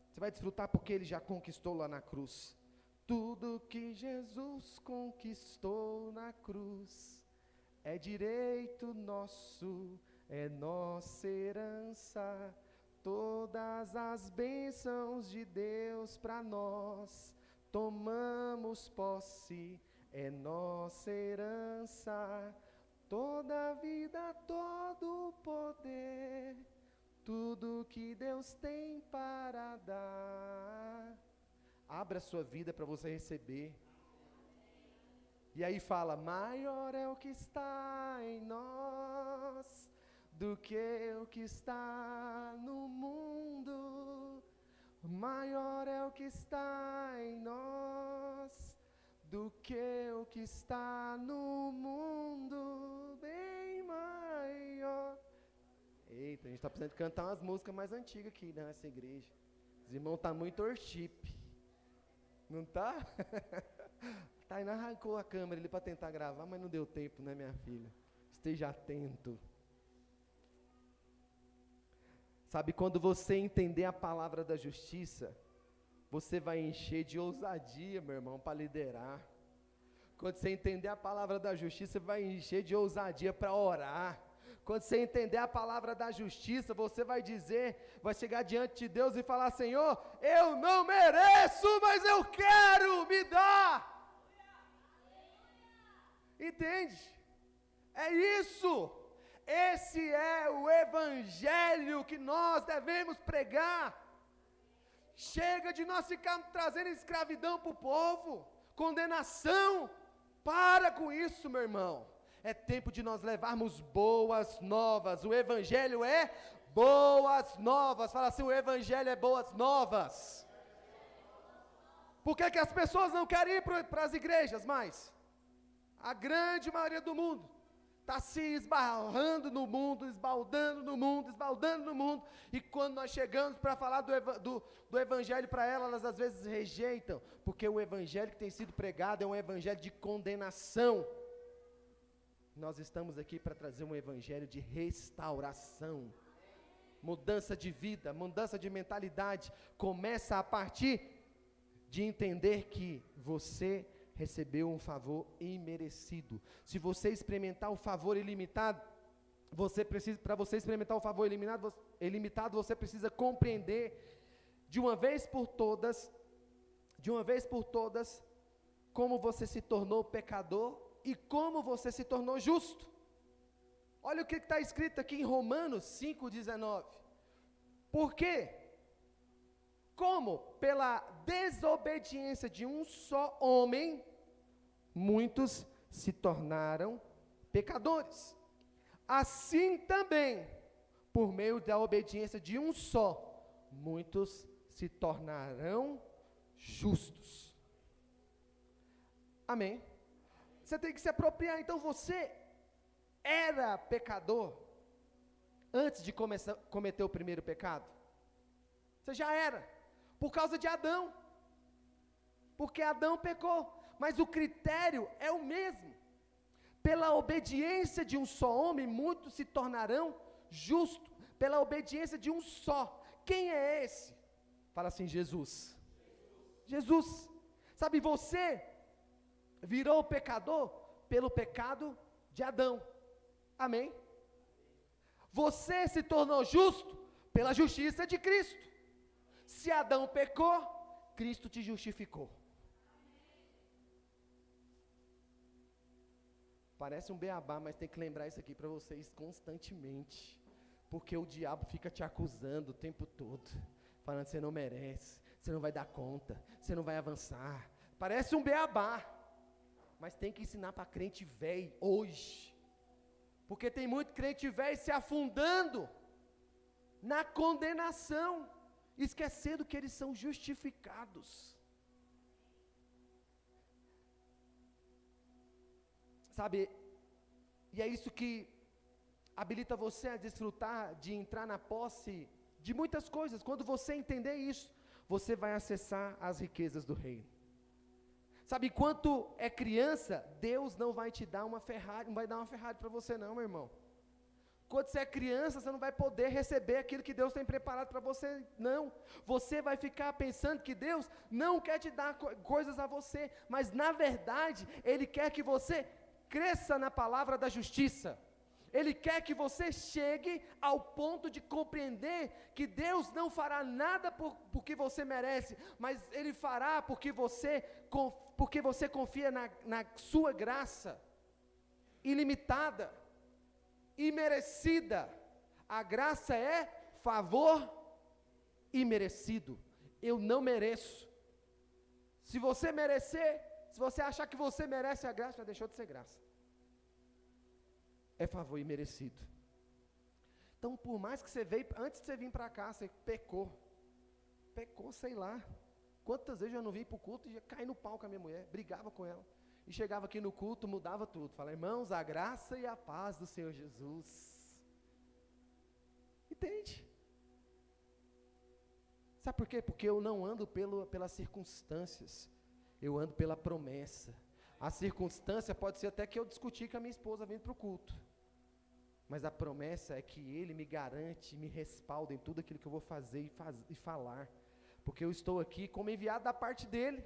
A: Você vai desfrutar porque Ele já conquistou lá na cruz. Tudo que Jesus conquistou na cruz é direito nosso, é nossa herança. Todas as bênçãos de Deus para nós, tomamos posse, é nossa herança, toda a vida, todo o poder, tudo que Deus tem para dar. Abra sua vida para você receber. E aí fala, maior é o que está em nós, do que o que está no mundo. Maior é o que está em nós, do que o que está no mundo, bem maior. Eita, a gente está precisando cantar umas músicas mais antigas aqui nessa igreja. Os irmãos estão muito worship. Não tá? Tainá arrancou a câmera ali para tentar gravar, mas não deu tempo, né, minha filha? Esteja atento. Sabe, quando você entender a palavra da justiça, você vai encher de ousadia, meu irmão, para liderar. Quando você entender a palavra da justiça, você vai encher de ousadia para orar. Quando você entender a palavra da justiça, você vai dizer, vai chegar diante de Deus e falar, Senhor, eu não mereço, mas eu quero, me dá. Entende? É isso. Esse é o evangelho que nós devemos pregar. Chega de nós ficarmos trazendo escravidão para o povo, condenação. Para com isso, meu irmão. É tempo de nós levarmos boas novas. O evangelho é boas novas. Fala assim, o evangelho é boas novas. Por que as pessoas não querem ir para as igrejas mais? A grande maioria do mundo está se esbarrando no mundo, esbaldando no mundo, esbaldando no mundo, e quando nós chegamos para falar do evangelho para elas às vezes rejeitam, porque o evangelho que tem sido pregado é um evangelho de condenação. Nós estamos aqui para trazer um evangelho de restauração, mudança de vida, mudança de mentalidade. Começa a partir de entender que você recebeu um favor imerecido. Se você experimentar o favor ilimitado, para você experimentar o favor ilimitado, você precisa compreender de uma vez por todas, como você se tornou pecador e como você se tornou justo. Olha o que está escrito aqui em Romanos 5,19. Por quê? Como pela desobediência de um só homem, muitos se tornaram pecadores. Assim também, por meio da obediência de um só, muitos se tornarão justos. Amém? Você tem que se apropriar. Então você era pecador antes de cometer o primeiro pecado? Você já era. Por causa de Adão, porque Adão pecou, mas o critério é o mesmo. Pela obediência de um só homem, muitos se tornarão justos, pela obediência de um só. Quem é esse? Fala assim, Jesus. Jesus. Sabe, você virou pecador pelo pecado de Adão. Amém? Você se tornou justo pela justiça de Cristo. Se Adão pecou, Cristo te justificou. Parece um beabá, mas tem que lembrar isso aqui para vocês constantemente, porque o diabo fica te acusando o tempo todo, falando que você não merece, você não vai dar conta, você não vai avançar. Parece um beabá, mas tem que ensinar para crente velho hoje, porque tem muito crente velho se afundando na condenação, esquecendo que eles são justificados. Sabe, e é isso que habilita você a desfrutar de entrar na posse de muitas coisas. Quando você entender isso, você vai acessar as riquezas do reino. Sabe, enquanto é criança, Deus não vai te dar uma Ferrari, não vai dar uma Ferrari para você não, meu irmão. Quando você é criança, você não vai poder receber aquilo que Deus tem preparado para você, não. Você vai ficar pensando que Deus não quer te dar coisas a você, mas na verdade, Ele quer que você cresça na palavra da justiça. Ele quer que você chegue ao ponto de compreender que Deus não fará nada porque você merece, mas Ele fará porque você confia na sua graça ilimitada, imerecida. A graça é favor imerecido. Eu não mereço. Se você merecer, se você achar que você merece a graça, já deixou de ser graça. É favor imerecido. Então, por mais que você veio, antes de você vir para cá, você pecou, sei lá. Quantas vezes eu não vim para o culto e já caí no pau com a minha mulher, brigava com ela. E chegava aqui no culto, mudava tudo. Falei, irmãos, a graça e a paz do Senhor Jesus. Entende? Sabe por quê? Porque eu não ando pelas circunstâncias, eu ando pela promessa. A circunstância pode ser até que eu discuti com a minha esposa vindo para o culto, mas a promessa é que Ele me garante, me respalda em tudo aquilo que eu vou fazer e falar, porque eu estou aqui como enviado da parte dEle.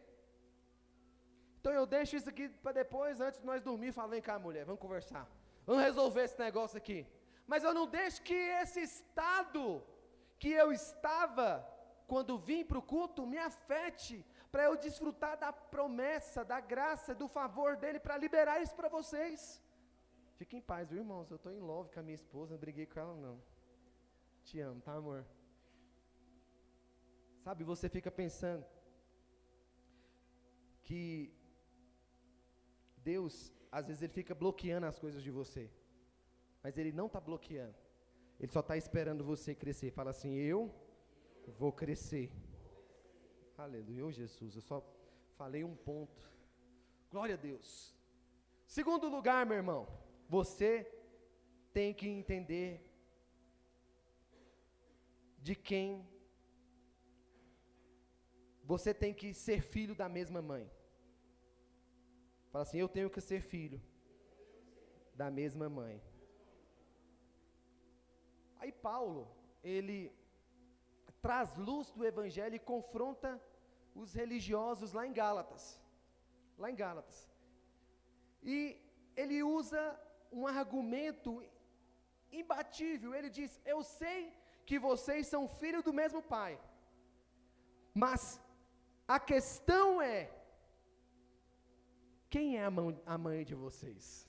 A: Então eu deixo isso aqui para depois, antes de nós dormir, falo, vem cá mulher, vamos conversar, vamos resolver esse negócio aqui. Mas eu não deixo que esse estado que eu estava quando vim para o culto me afete, para eu desfrutar da promessa, da graça, do favor dEle, para liberar isso para vocês. Fiquem em paz, viu irmãos? Eu estou em love com a minha esposa, não briguei com ela não. Te amo, tá amor? Sabe, você fica pensando que Deus, às vezes Ele fica bloqueando as coisas de você, mas Ele não está bloqueando, Ele só está esperando você crescer. Fala assim, eu vou crescer. Aleluia, Jesus, eu só falei um ponto. Glória a Deus. Segundo lugar, meu irmão, você tem que entender de quem você tem que ser filho da mesma mãe. Fala assim, eu tenho que ser filho da mesma mãe. Aí Paulo, ele traz luz do evangelho e confronta os religiosos lá em Gálatas. E ele usa um argumento imbatível. Ele diz, eu sei que vocês são filhos do mesmo pai, mas a questão é, quem é a mãe de vocês?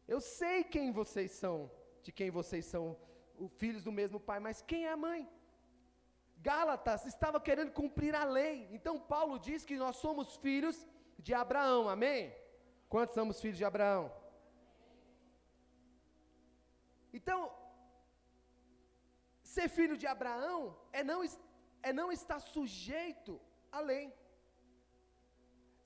A: Eu sei quem vocês são, de quem vocês são filhos do mesmo pai, mas quem é a mãe? Gálatas estava querendo cumprir a lei. Então Paulo diz que nós somos filhos de Abraão, amém? Quantos somos filhos de Abraão? Então, ser filho de Abraão é não estar sujeito à lei.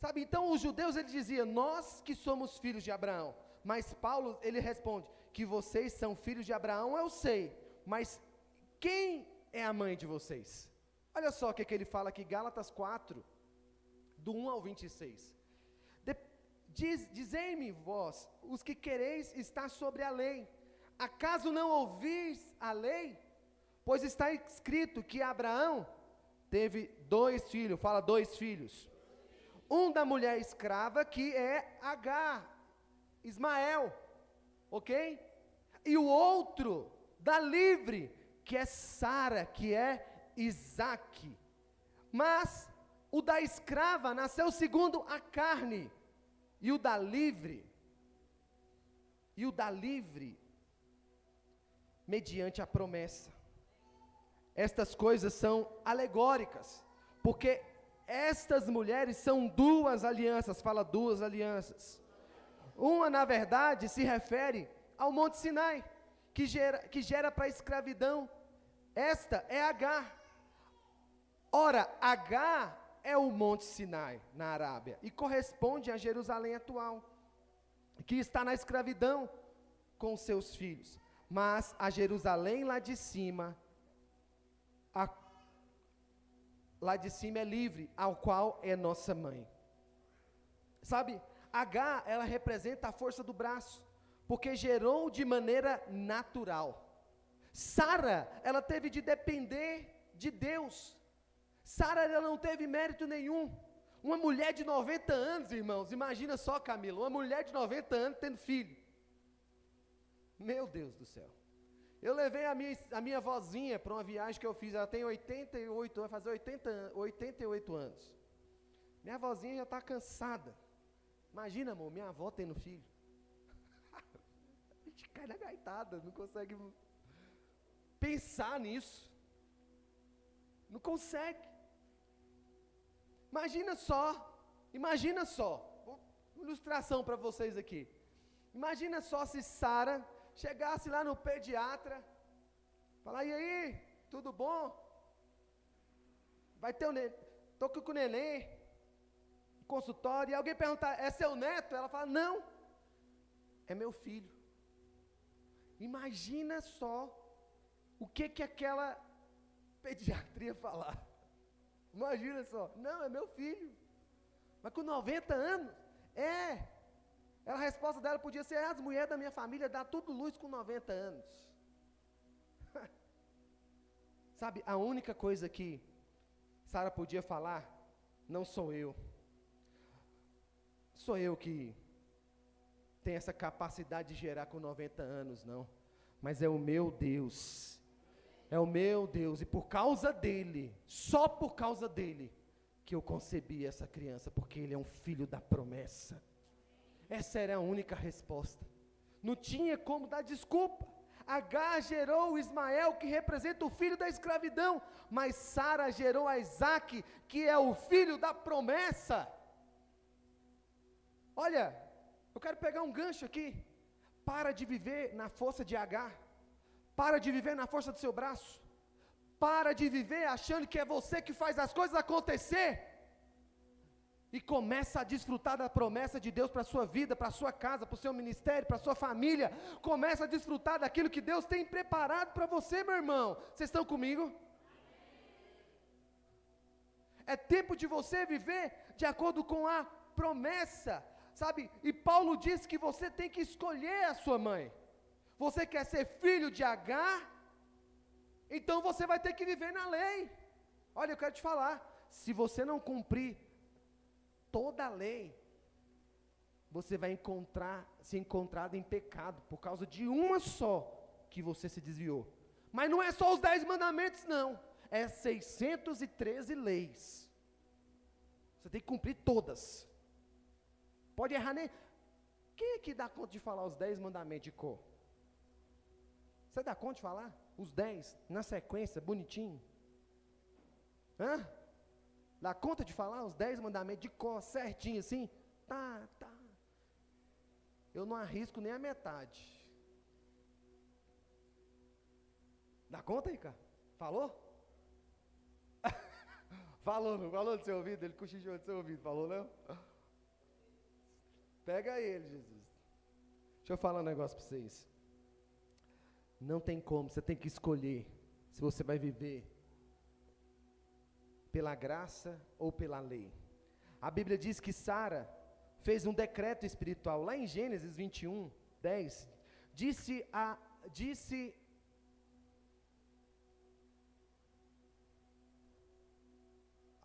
A: Sabe, então os judeus ele dizia, nós que somos filhos de Abraão. Mas Paulo ele responde, que vocês são filhos de Abraão, eu sei. Mas quem é a mãe de vocês? Olha só o que ele fala aqui, Gálatas 4, do 1 ao 26. Dizei-me vós, os que quereis estar sobre a lei, acaso não ouvis a lei? Pois está escrito que Abraão teve 2 filhos, fala 2 filhos. Um da mulher escrava, que é Agar, Ismael, ok? E o outro da livre, que é Sara, que é Isaque. Mas o da escrava nasceu segundo a carne, e o da livre, mediante a promessa. Estas coisas são alegóricas, porque estas mulheres são 2 alianças, fala 2 alianças. Uma, na verdade, se refere ao Monte Sinai, que gera para a escravidão. Esta é Agar. Ora, Agar é o Monte Sinai, na Arábia, e corresponde a Jerusalém atual, que está na escravidão com seus filhos. Mas a Jerusalém lá de cima é livre, ao qual é nossa mãe. Sabe, Agar, ela representa a força do braço, porque gerou de maneira natural. Sara, ela teve de depender de Deus. Sara, ela não teve mérito nenhum. Uma mulher de 90 anos, irmãos, imagina só, Camila, uma mulher de 90 anos tendo filho. Meu Deus do céu. Eu levei a minha vozinha para uma viagem que eu fiz, ela tem 88 anos, vai fazer 88 anos. Minha vozinha já está cansada. Imagina, amor, minha avó tendo filho. A gente cai na gaitada, não consegue pensar nisso. Não consegue. Imagina só, uma ilustração para vocês aqui. Imagina só se Sara chegasse lá no pediatra, falar, e aí, tudo bom? Vai ter tô com o neném, consultório, e alguém perguntar, é seu neto? Ela fala, não, é meu filho. Imagina só o que aquela pediatria ia falar. Imagina só, não, é meu filho. Mas com 90 anos, a resposta dela podia ser, as mulheres da minha família dão tudo luz com 90 anos. Sabe, a única coisa que Sara podia falar, não sou eu. Sou eu que tenho essa capacidade de gerar com 90 anos, não. Mas é o meu Deus. É o meu Deus. E por causa dele, só por causa dele, que eu concebi essa criança, porque ele é um filho da promessa. Essa era a única resposta. Não tinha como dar desculpa. Agar gerou Ismael, que representa o filho da escravidão, mas Sara gerou a Isaac, que é o filho da promessa. Olha, eu quero pegar um gancho aqui. Para de viver na força de Agar. Para de viver na força do seu braço. Para de viver achando que é você que faz as coisas acontecer. E começa a desfrutar da promessa de Deus para a sua vida, para a sua casa, para o seu ministério, para a sua família. Começa a desfrutar daquilo que Deus tem preparado para você, meu irmão. Vocês estão comigo? É tempo de você viver de acordo com a promessa, sabe? E Paulo diz que você tem que escolher a sua mãe. Você quer ser filho de Agar? Então você vai ter que viver na lei. Olha, eu quero te falar, se você não cumprir toda a lei, você vai ser encontrado em pecado, por causa de uma só, que você se desviou. Mas não é só os 10 mandamentos não, é 613 leis, você tem que cumprir todas, pode errar nem, quem é que dá conta de falar os 10 mandamentos de cor? Você dá conta de falar? Os 10, na sequência, bonitinho? Hã? Dá conta de falar os 10 mandamentos de cor, certinho assim? Tá. Eu não arrisco nem a metade. Dá conta aí, cara? Falou? Falou do seu ouvido? Ele cochichou do seu ouvido, falou não? Pega ele, Jesus. Deixa eu falar um negócio para vocês. Não tem como, você tem que escolher se você vai viver pela graça ou pela lei. A Bíblia diz que Sara fez um decreto espiritual, lá em Gênesis 21, 10,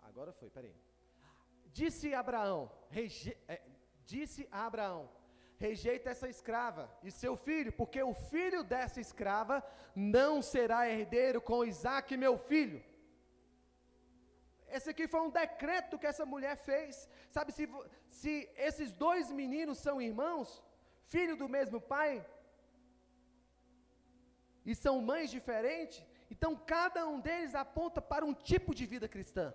A: agora foi, peraí, disse a Abraão, rejeita essa escrava e seu filho, porque o filho dessa escrava não será herdeiro com Isaque, meu filho. Esse aqui foi um decreto que essa mulher fez. Sabe, se esses 2 meninos são irmãos, filho do mesmo pai, e são mães diferentes, então cada um deles aponta para um tipo de vida cristã.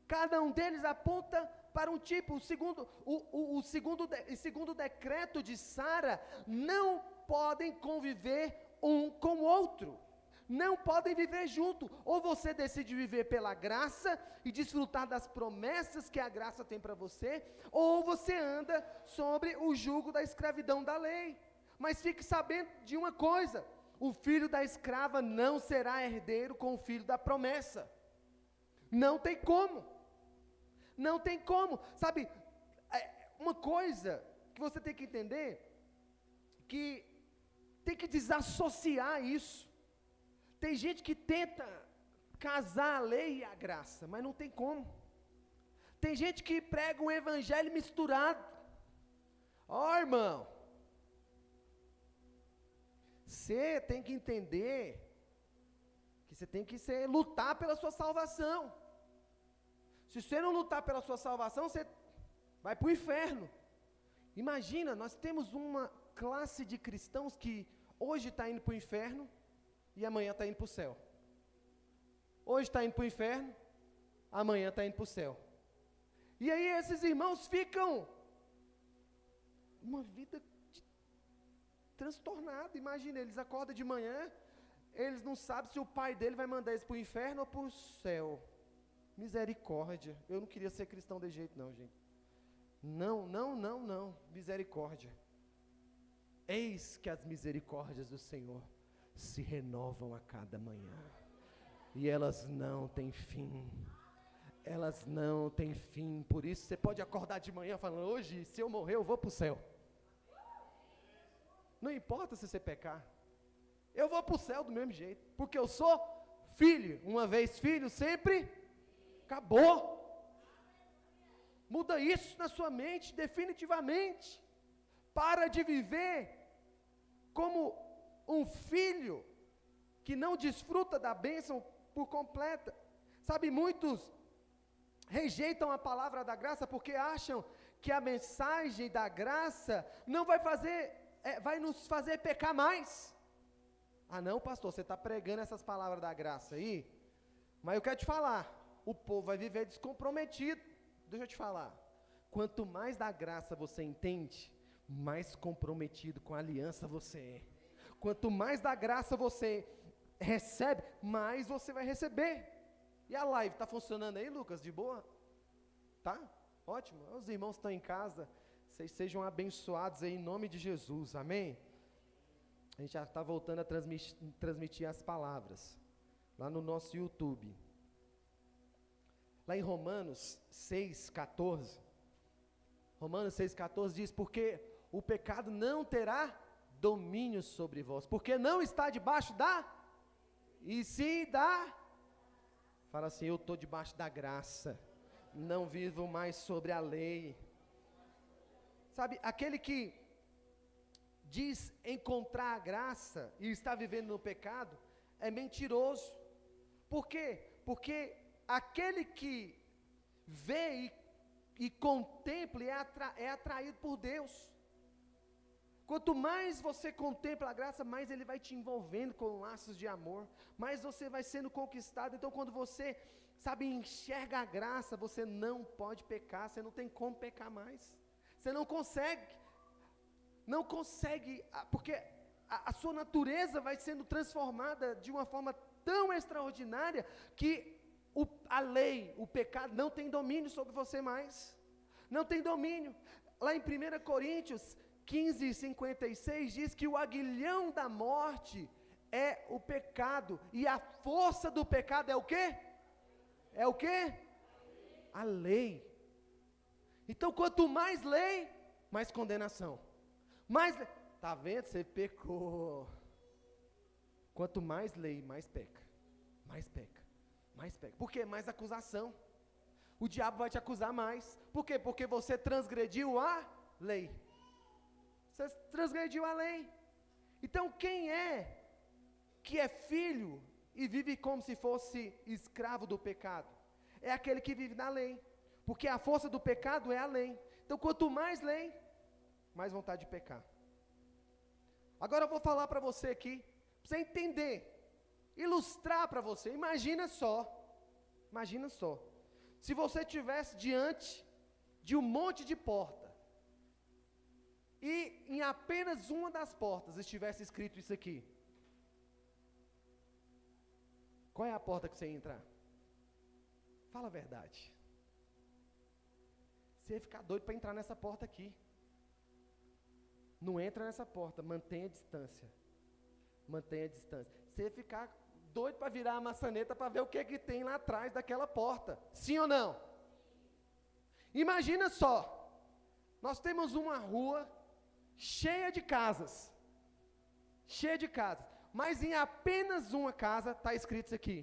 A: Cada um deles aponta para um tipo. O segundo decreto de Sara, não podem conviver um com o outro. Não podem viver junto. Ou você decide viver pela graça e desfrutar das promessas que a graça tem para você, ou você anda sobre o jugo da escravidão da lei. Mas fique sabendo de uma coisa: o filho da escrava não será herdeiro com o filho da promessa. Não tem como. Não tem como. Sabe, uma coisa que você tem que entender, que tem que desassociar isso. Tem gente que tenta casar a lei e a graça, mas não tem como. Tem gente que prega um evangelho misturado. Ó, irmão, Você tem que entender que você tem que lutar pela sua salvação. Se você não lutar pela sua salvação, você vai para o inferno. Imagina, nós temos uma classe de cristãos que hoje está indo para o inferno e amanhã está indo para o céu. Hoje está indo para o inferno, amanhã está indo para o céu. E aí esses irmãos ficam uma vida transtornada. Imagina, eles acordam de manhã, eles não sabem se o pai dele vai mandar eles para o inferno ou para o céu. Misericórdia. Eu não queria ser cristão de jeito não, gente. Não. Misericórdia. Eis que as misericórdias do Senhor se renovam a cada manhã. E elas não têm fim. Elas não têm fim. Por isso você pode acordar de manhã falando, hoje, se eu morrer, eu vou para o céu. Não importa se você pecar. Eu vou para o céu do mesmo jeito. Porque eu sou filho. Uma vez filho, sempre acabou. Muda isso na sua mente, definitivamente. Para de viver como um filho que não desfruta da bênção por completa. Sabe, muitos rejeitam a palavra da graça porque acham que a mensagem da graça não vai nos fazer pecar mais. Ah não, pastor, você está pregando essas palavras da graça aí, mas eu quero te falar, o povo vai viver descomprometido. Deixa eu te falar, quanto mais da graça você entende, mais comprometido com a aliança você é. Quanto mais da graça você recebe, mais você vai receber. E a live está funcionando aí, Lucas? De boa? Tá? Ótimo. Os irmãos estão em casa, vocês sejam abençoados aí em nome de Jesus, amém? A gente já está voltando a transmitir as palavras, lá no nosso YouTube. Lá em Romanos 6,14, Romanos 6,14 diz, porque o pecado não terá domínio sobre vós, porque não está debaixo da, e se dá, fala assim, eu estou debaixo da graça, não vivo mais sobre a lei. Sabe, aquele que diz encontrar a graça e está vivendo no pecado, é mentiroso. Por quê? Porque aquele que vê e contempla é atraído por Deus. Quanto mais você contempla a graça, mais Ele vai te envolvendo com laços de amor, mais você vai sendo conquistado. Então quando você, sabe, enxerga a graça, você não pode pecar, você não tem como pecar mais. Você não consegue, porque a sua natureza vai sendo transformada de uma forma tão extraordinária, que a lei, o pecado, não tem domínio sobre você mais. Não tem domínio. Lá em 1 Coríntios 15:56 diz que o aguilhão da morte é o pecado, e a força do pecado é o quê? É o quê? A lei. Então quanto mais lei, mais condenação. Tá vendo? Você pecou. Quanto mais lei, mais peca. Mais peca. Mais peca. Por quê? Mais acusação. O diabo vai te acusar mais. Por quê? Porque você transgrediu a lei. Você transgrediu a lei. Então quem é que é filho e vive como se fosse escravo do pecado? É aquele que vive na lei. Porque a força do pecado é a lei. Então quanto mais lei, mais vontade de pecar. Agora eu vou falar para você aqui, para você entender, ilustrar para você. Imagina só, se você estivesse diante de um monte de porta, e em apenas uma das portas estivesse escrito isso aqui. Qual é a porta que você ia entrar? Fala a verdade. Você ia ficar doido para entrar nessa porta aqui. Não entra nessa porta, mantenha a distância. Mantenha a distância. Você ia ficar doido para virar a maçaneta para ver o que tem lá atrás daquela porta. Sim ou não? Imagina só. Nós temos uma rua cheia de casas. Cheia de casas. Mas em apenas uma casa está escrito isso aqui.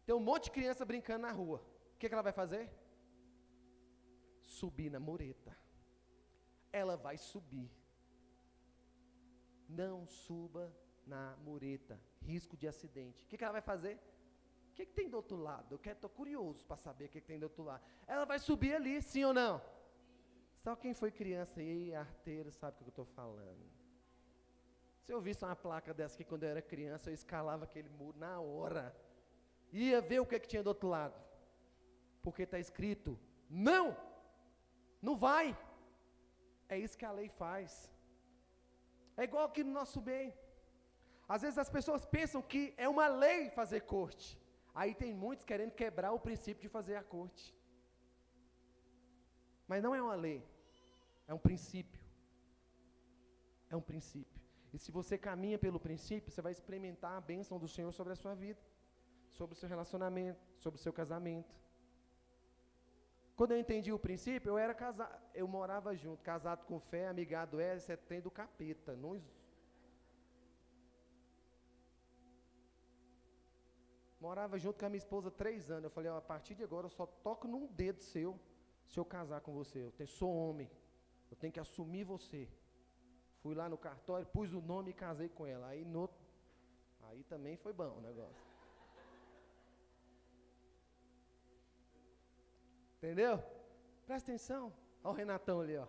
A: Tem um monte de criança brincando na rua. O que ela vai fazer? Subir na mureta. Ela vai subir. não suba na mureta, risco de acidente. O que ela vai fazer? O que tem do outro lado? Eu estou curioso para saber o que tem do outro lado. Ela vai subir ali, sim ou não? Só quem foi criança aí, arteiro, sabe o que eu estou falando. Se eu visse uma placa dessa aqui quando eu era criança, eu escalava aquele muro na hora. Ia ver o que tinha do outro lado. Porque está escrito, não! Não vai! É isso que a lei faz. É igual aqui no nosso bem. Às vezes as pessoas pensam que é uma lei fazer corte. Aí tem muitos querendo quebrar o princípio de fazer a corte. Mas não é uma lei. É um princípio. É um princípio. E se você caminha pelo princípio, você vai experimentar a bênção do Senhor sobre a sua vida. Sobre o seu relacionamento, sobre o seu casamento. Quando eu entendi o princípio, eu era casado, eu morava junto, casado com fé, amigado isso é trem do capeta. Morava junto com a minha esposa 3 anos. Eu falei, a partir de agora eu só toco num dedo seu, se eu casar com você. Sou homem, eu tenho que assumir você. Fui lá no cartório, pus o nome e casei com ela. Aí também foi bom o negócio. Entendeu? Presta atenção. Olha o Renatão ali, ó.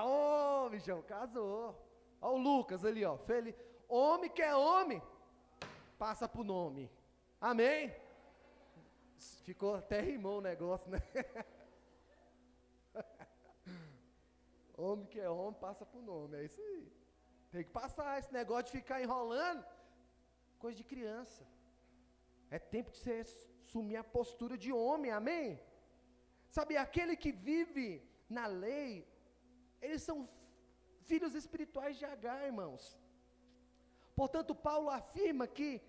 A: Ô, bichão, casou. Olha o Lucas ali, ó. Homem que é homem, passa pro nome. Amém? Ficou, até rimou o negócio, né? Homem que é homem, passa pro nome. É isso aí. Tem que passar esse negócio de ficar enrolando. Coisa de criança. É tempo de você assumir a postura de homem, amém? Sabe, aquele que vive na lei, eles são filhos espirituais de Agar, irmãos. Portanto, Paulo afirma que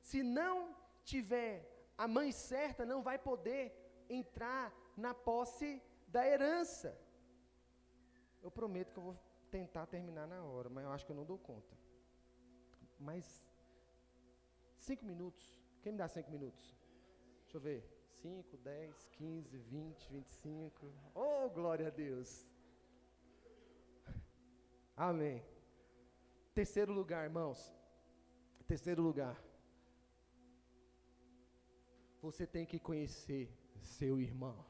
A: se não tiver a mãe certa, não vai poder entrar na posse da herança. Eu prometo que eu vou tentar terminar na hora, mas eu acho que eu não dou conta. Mas 5 minutos, quem me dá 5 minutos? Deixa eu ver. 5, 10, 15, 20, 25. Oh, glória a Deus. Amém. Terceiro lugar, irmãos. Terceiro lugar. Você tem que conhecer seu irmão.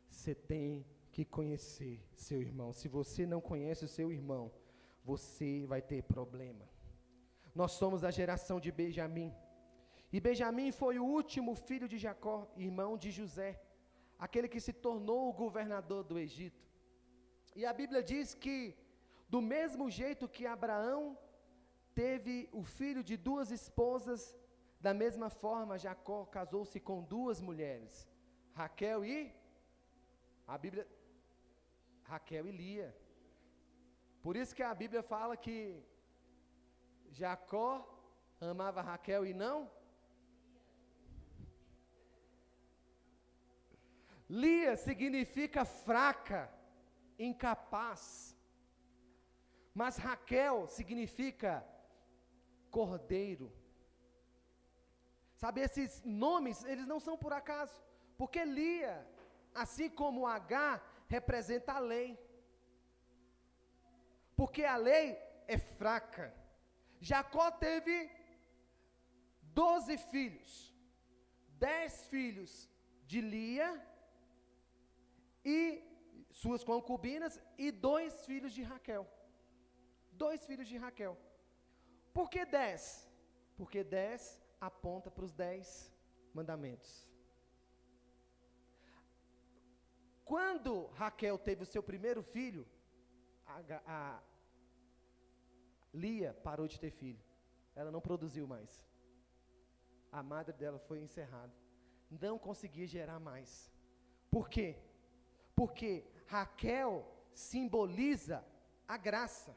A: Você tem que conhecer seu irmão. Se você não conhece o seu irmão, você vai ter problema. Nós somos a geração de Benjamim. E Benjamim foi o último filho de Jacó, irmão de José, aquele que se tornou o governador do Egito. E a Bíblia diz que, do mesmo jeito que Abraão teve o filho de 2 esposas, da mesma forma Jacó casou-se com 2 mulheres, Raquel e Lia. Por isso que a Bíblia fala que Jacó amava Raquel e não Lia significa fraca, incapaz. Mas Raquel significa cordeiro. Sabe, esses nomes, eles não são por acaso. Porque Lia, assim como Agar, representa a lei. Porque a lei é fraca. Jacó teve 12 filhos. 10 filhos de Lia e suas concubinas, e 2 filhos de Raquel. 2 filhos de Raquel. Por que 10? Porque 10 aponta para os 10 mandamentos. Quando Raquel teve o seu primeiro filho, a Lia parou de ter filho. Ela não produziu mais. A madre dela foi encerrada. Não conseguia gerar mais. Por quê? Porque Raquel simboliza a graça.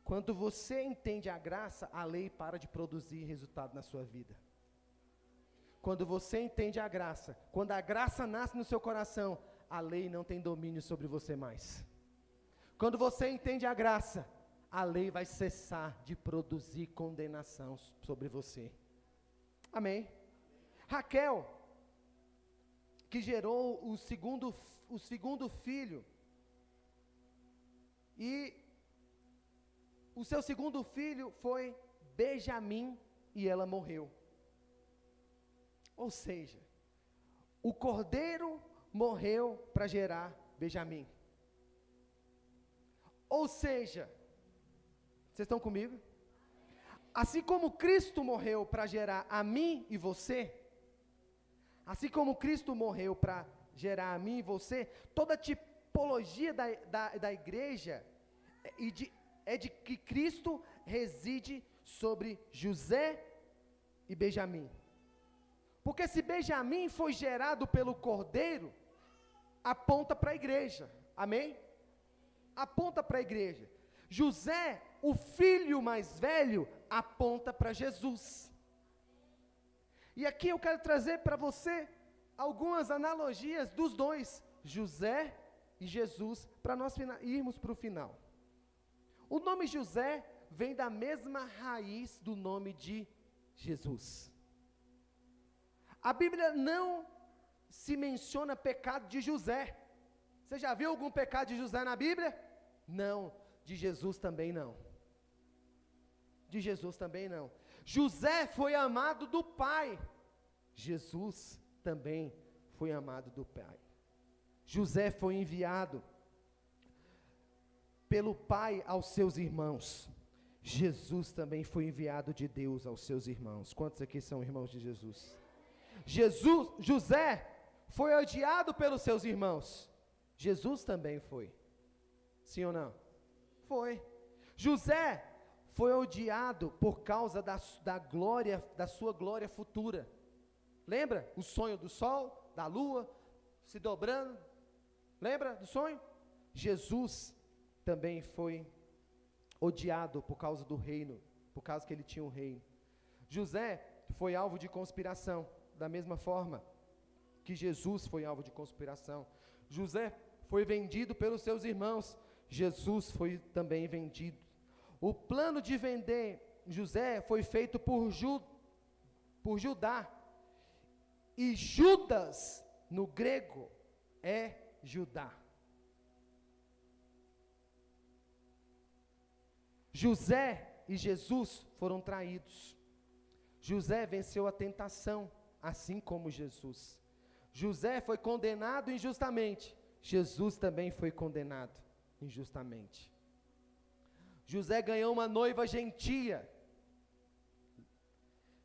A: Quando você entende a graça, a lei para de produzir resultado na sua vida. Quando você entende a graça, quando a graça nasce no seu coração, a lei não tem domínio sobre você mais. Quando você entende a graça, a lei vai cessar de produzir condenação sobre você. Amém? Raquel, que gerou o segundo filho, e o seu segundo filho foi Benjamim e ela morreu. Ou seja, o cordeiro morreu para gerar Benjamim. Ou seja, vocês estão comigo? Assim como Cristo morreu para gerar a mim e você, assim como Cristo morreu para gerar a mim e você, toda a tipologia da igreja é de que Cristo reside sobre José e Benjamim. Porque se Benjamim foi gerado pelo cordeiro, aponta para a igreja, amém? Aponta para a igreja. José, o filho mais velho, aponta para Jesus. E aqui eu quero trazer para você algumas analogias dos dois, José e Jesus, para nós irmos para o final. O nome José vem da mesma raiz do nome de Jesus. A Bíblia não se menciona pecado de José. Você já viu algum pecado de José na Bíblia? Não. De Jesus também não. De Jesus também não. José foi amado do Pai. Jesus também foi amado do Pai. José foi enviado pelo Pai aos seus irmãos. Jesus também foi enviado de Deus aos seus irmãos. Quantos aqui são irmãos de Jesus? José foi odiado pelos seus irmãos. Jesus também foi. Sim ou não? Foi. José foi odiado por causa da glória, da sua glória futura. Lembra? O sonho do sol, da lua, se dobrando. Lembra do sonho? Jesus também foi odiado por causa do reino, por causa que ele tinha um reino. José foi alvo de conspiração, da mesma forma que Jesus foi alvo de conspiração. José foi vendido pelos seus irmãos. Jesus foi também vendido. O plano de vender José foi feito por Judá. E Judas, no grego, é Judá. José e Jesus foram traídos. José venceu a tentação, assim como Jesus. José foi condenado injustamente. Jesus também foi condenado injustamente. José ganhou uma noiva gentia.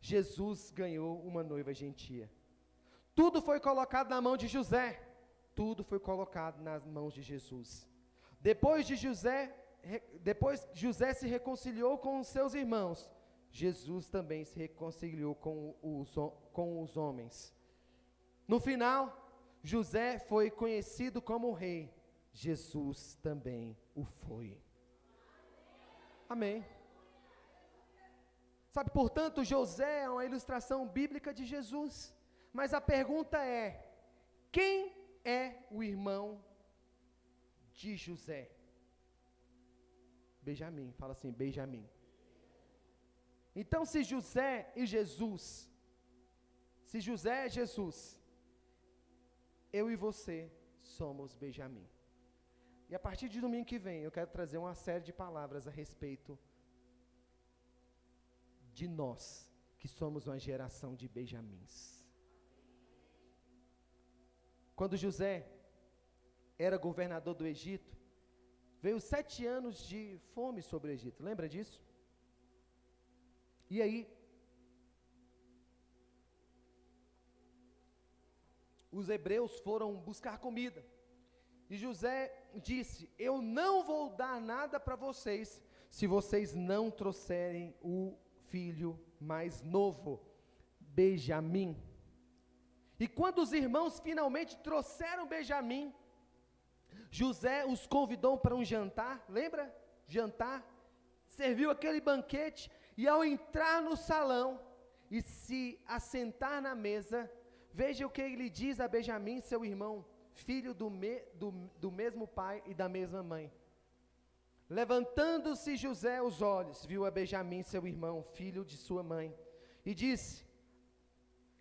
A: Jesus ganhou uma noiva gentia. Tudo foi colocado na mão de José. Tudo foi colocado nas mãos de Jesus. Depois José se reconciliou com os seus irmãos. Jesus também se reconciliou com os homens. No final, José foi conhecido como rei. Jesus também o foi. Amém. Sabe, portanto, José é uma ilustração bíblica de Jesus. Mas a pergunta é: quem é o irmão de José? Benjamim, fala assim, Benjamim. Então, se José e Jesus, se José é Jesus, eu e você somos Benjamim. E a partir de domingo que vem, eu quero trazer uma série de palavras a respeito de nós, que somos uma geração de Benjamins. Quando José era governador do Egito, veio 7 anos de fome sobre o Egito, lembra disso? E aí, os hebreus foram buscar comida, e José disse: eu não vou dar nada para vocês, se vocês não trouxerem o filho mais novo, Benjamim. E quando os irmãos finalmente trouxeram Benjamim, José os convidou para um jantar, lembra? Jantar, serviu aquele banquete, e ao entrar no salão e se assentar na mesa, veja o que ele diz a Benjamim, seu irmão, filho do mesmo pai e da mesma mãe. Levantando-se José os olhos, viu a Benjamim, seu irmão, filho de sua mãe, e disse: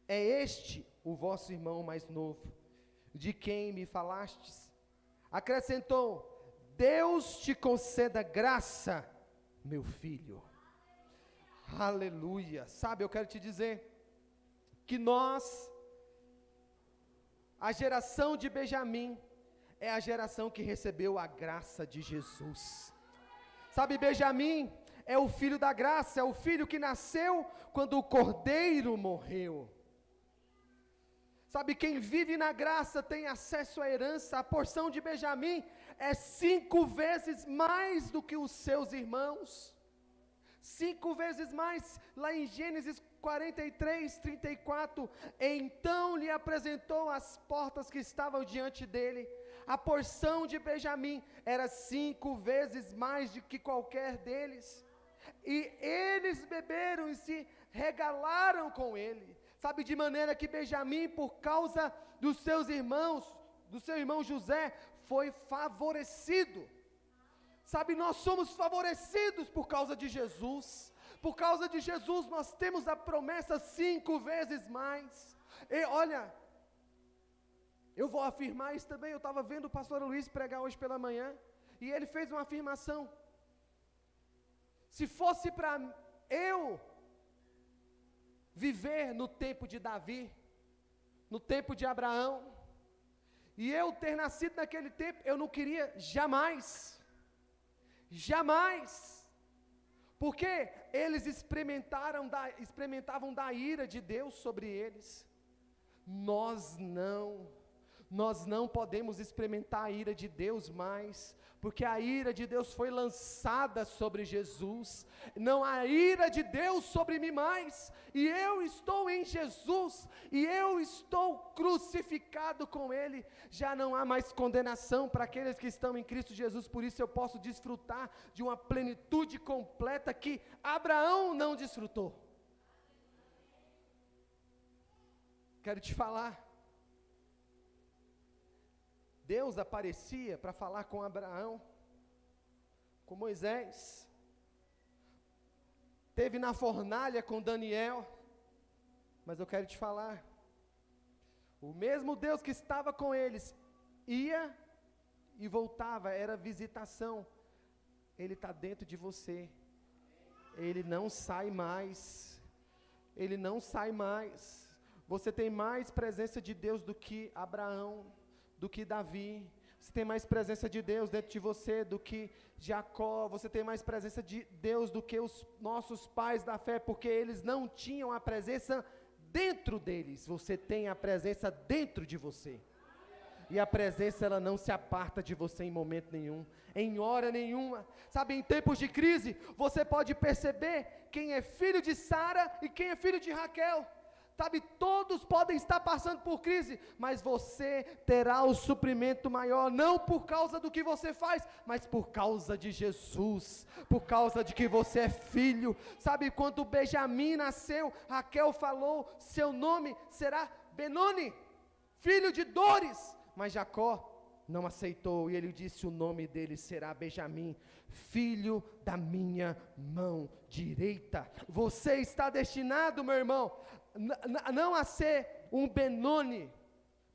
A: é este o vosso irmão mais novo, de quem me falastes? Acrescentou: Deus te conceda graça meu filho. Aleluia. Sabe, eu quero te dizer que a geração de Benjamim, é a geração que recebeu a graça de Jesus. Sabe, Benjamim é o filho da graça, é o filho que nasceu quando o cordeiro morreu. Sabe, quem vive na graça tem acesso à herança. A porção de Benjamim é 5 vezes mais do que os seus irmãos. 5 vezes mais. Lá em Gênesis 43, 34, então lhe apresentou as portas que estavam diante dele. A porção de Benjamim era 5 vezes mais do que qualquer deles. E eles beberam e se regalaram com ele. Sabe, de maneira que Benjamim, por causa dos seus irmãos, do seu irmão José, foi favorecido. Sabe, nós somos favorecidos por causa de Jesus. Por causa de Jesus nós temos a promessa 5 vezes mais. E olha, eu vou afirmar isso também. Eu estava vendo o pastor Luiz pregar hoje pela manhã, e ele fez uma afirmação. Se fosse para eu viver no tempo de Davi, no tempo de Abraão, e eu ter nascido naquele tempo, eu não queria jamais, porque eles experimentavam da ira de Deus sobre eles. Nós não podemos experimentar a ira de Deus mais, porque a ira de Deus foi lançada sobre Jesus. Não há ira de Deus sobre mim mais, e eu estou em Jesus, e eu estou crucificado com Ele. Já não há mais condenação para aqueles que estão em Cristo Jesus. Por isso eu posso desfrutar de uma plenitude completa que Abraão não desfrutou. Quero te falar, Deus aparecia para falar com Abraão, com Moisés, teve na fornalha com Daniel, mas eu quero te falar, o mesmo Deus que estava com eles, ia e voltava, era visitação. Ele está dentro de você, Ele não sai mais, Ele não sai mais. Você tem mais presença de Deus do que Abraão, do que Davi. Você tem mais presença de Deus dentro de você do que Jacó. Você tem mais presença de Deus do que os nossos pais da fé, porque eles não tinham a presença dentro deles. Você tem a presença dentro de você. E a presença, ela não se aparta de você em momento nenhum, em hora nenhuma. Sabe, em tempos de crise, você pode perceber quem é filho de Sara e quem é filho de Raquel. Sabe, todos podem estar passando por crise, mas você terá o suprimento maior, não por causa do que você faz, mas por causa de Jesus, por causa de que você é filho. Sabe, quando Benjamim nasceu, Raquel falou, seu nome será Benoni, filho de dores, mas Jacó não aceitou, e ele disse, o nome dele será Benjamim, filho da minha mão direita. Você está destinado, meu irmão, não a ser um Benoni,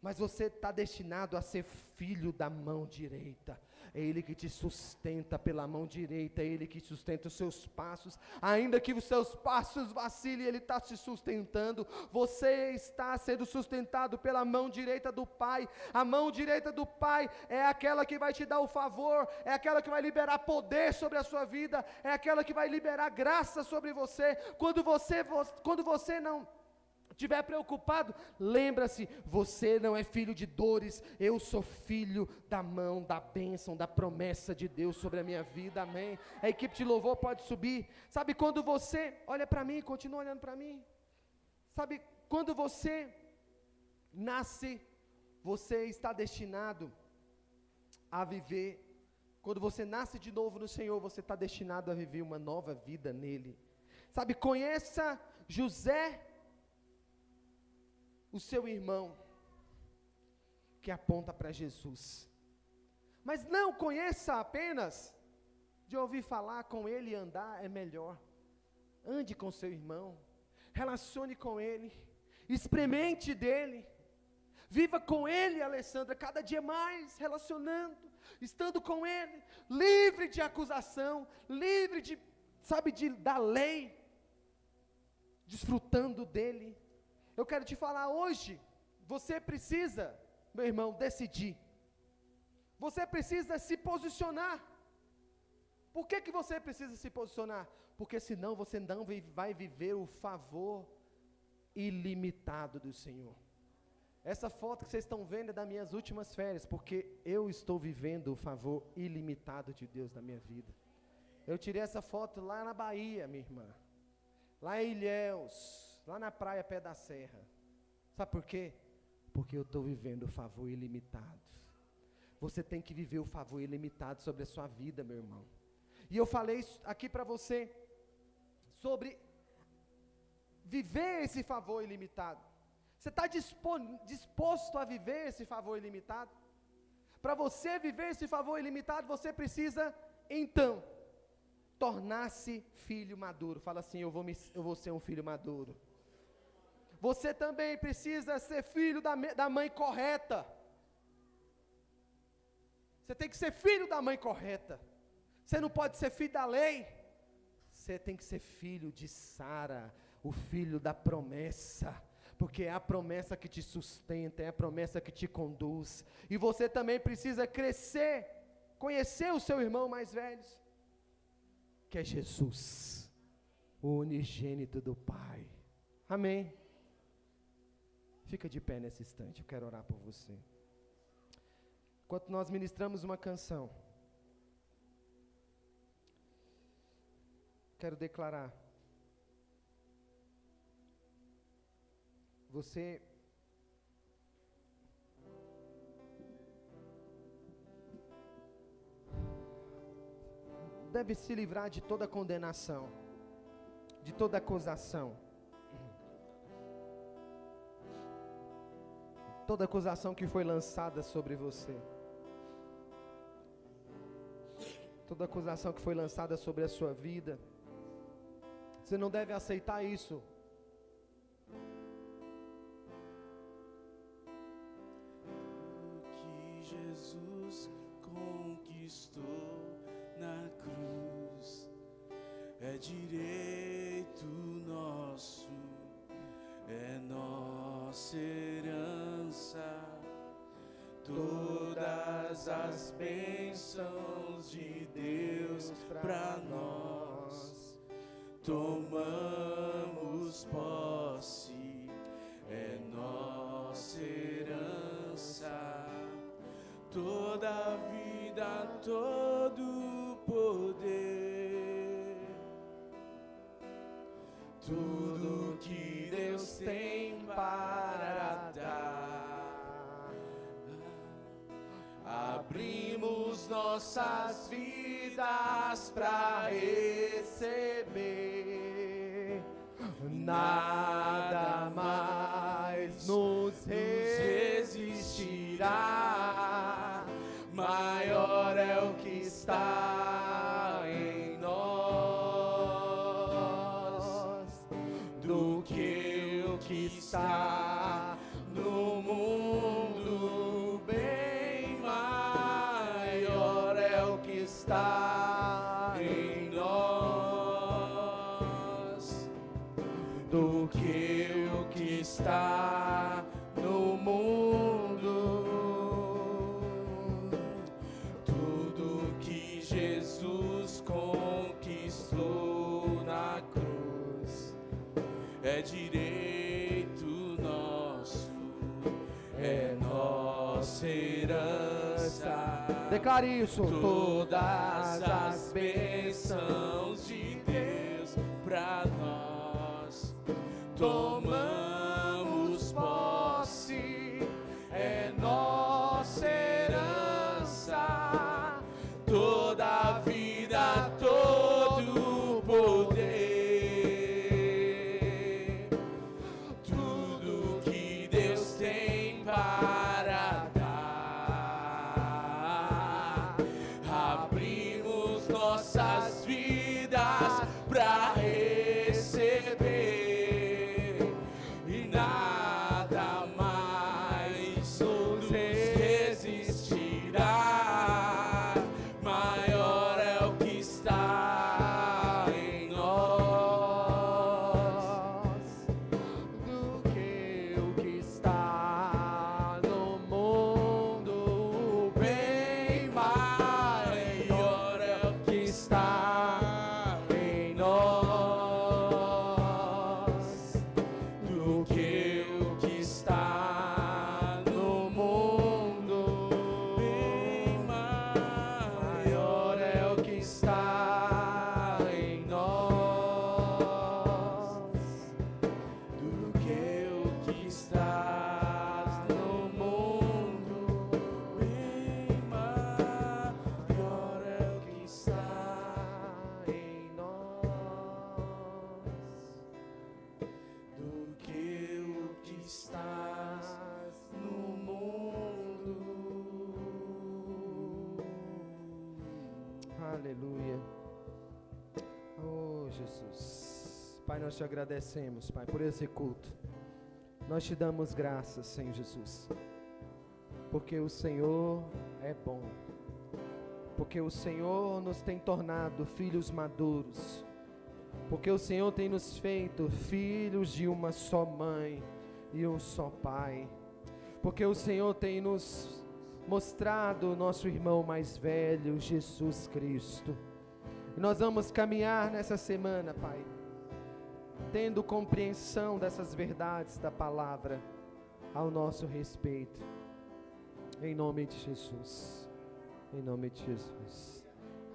A: mas você está destinado a ser filho da mão direita. É Ele que te sustenta pela mão direita, é Ele que sustenta os seus passos, ainda que os seus passos vacilem, Ele está te sustentando. Você está sendo sustentado pela mão direita do Pai. A mão direita do Pai é aquela que vai te dar o favor, é aquela que vai liberar poder sobre a sua vida, é aquela que vai liberar graça sobre você. Quando você não estiver preocupado, lembra-se, você não é filho de dores, eu sou filho da mão, da bênção, da promessa de Deus sobre a minha vida, amém? A equipe de louvor pode subir. Sabe, quando você, olha para mim, continua olhando para mim, sabe, quando você nasce, você está destinado a viver, quando você nasce de novo no Senhor, você está destinado a viver uma nova vida nele. Sabe, conheça José, o seu irmão, que aponta para Jesus, mas não conheça apenas de ouvir falar, com ele e andar é melhor. Ande com seu irmão, relacione com ele, experimente dele, viva com ele, Alessandra, cada dia mais, relacionando, estando com ele, livre de acusação, livre de sabe, da lei, desfrutando dele. Eu quero te falar hoje, você precisa, meu irmão, decidir. Você precisa se posicionar. Por que você precisa se posicionar? Porque senão você não vai viver o favor ilimitado do Senhor. Essa foto que vocês estão vendo é das minhas últimas férias, porque eu estou vivendo o favor ilimitado de Deus na minha vida. Eu tirei essa foto lá na Bahia, minha irmã, lá em Ilhéus, lá na praia pé da serra. Sabe por quê? Porque eu estou vivendo o favor ilimitado. Você tem que viver o favor ilimitado sobre a sua vida, meu irmão. E eu falei aqui para você sobre viver esse favor ilimitado. Você está disposto a viver esse favor ilimitado? Para você viver esse favor ilimitado, você precisa, então, tornar-se filho maduro. Fala assim, eu vou ser um filho maduro. Você também precisa ser filho da mãe correta. Você tem que ser filho da mãe correta. Você não pode ser filho da lei. Você tem que ser filho de Sara, o filho da promessa. Porque é a promessa que te sustenta, é a promessa que te conduz. E você também precisa crescer, conhecer o seu irmão mais velho, que é Jesus, o unigênito do Pai. Amém. Fica de pé nesse instante, eu quero orar por você. Enquanto nós ministramos uma canção, quero declarar, você deve se livrar de toda condenação, de toda acusação. Toda acusação que foi lançada sobre você. Toda acusação que foi lançada sobre a sua vida. Você não deve aceitar isso.
B: O que Jesus conquistou na cruz é direito nosso, é nossa herança. Todas as bênçãos de Deus para nós tomamos posse, é nossa herança. Toda a vida, todo o poder, tudo que Deus tem para dar. Abrimos nossas vidas para receber. Nada mais nos resistirá. Maior é o que está em nós do que o que está no mundo. Bem maior é o que está em nós do que o que está no mundo. Tudo que Jesus conquistou na cruz é direito nosso, é nossa herança.
A: Declare isso.
B: Todas as bênçãos de Deus para nós tomamos posse, é nossa herança. Toda a vida, todo o poder, tudo que Deus tem para dar. Abrimos nossas vidas para receber. estás no mundo.
A: Aleluia. Oh, Jesus. Pai, nós te agradecemos, Pai, por esse culto. Nós te damos graças, Senhor Jesus, porque o Senhor é bom, porque o Senhor nos tem tornado filhos maduros, porque o Senhor tem nos feito filhos de uma só mãe e um só pai, porque o Senhor tem nos mostrado o nosso irmão mais velho, Jesus Cristo. E nós vamos caminhar nessa semana, Pai, tendo compreensão dessas verdades da palavra ao nosso respeito. Em nome de Jesus. Em nome de Jesus.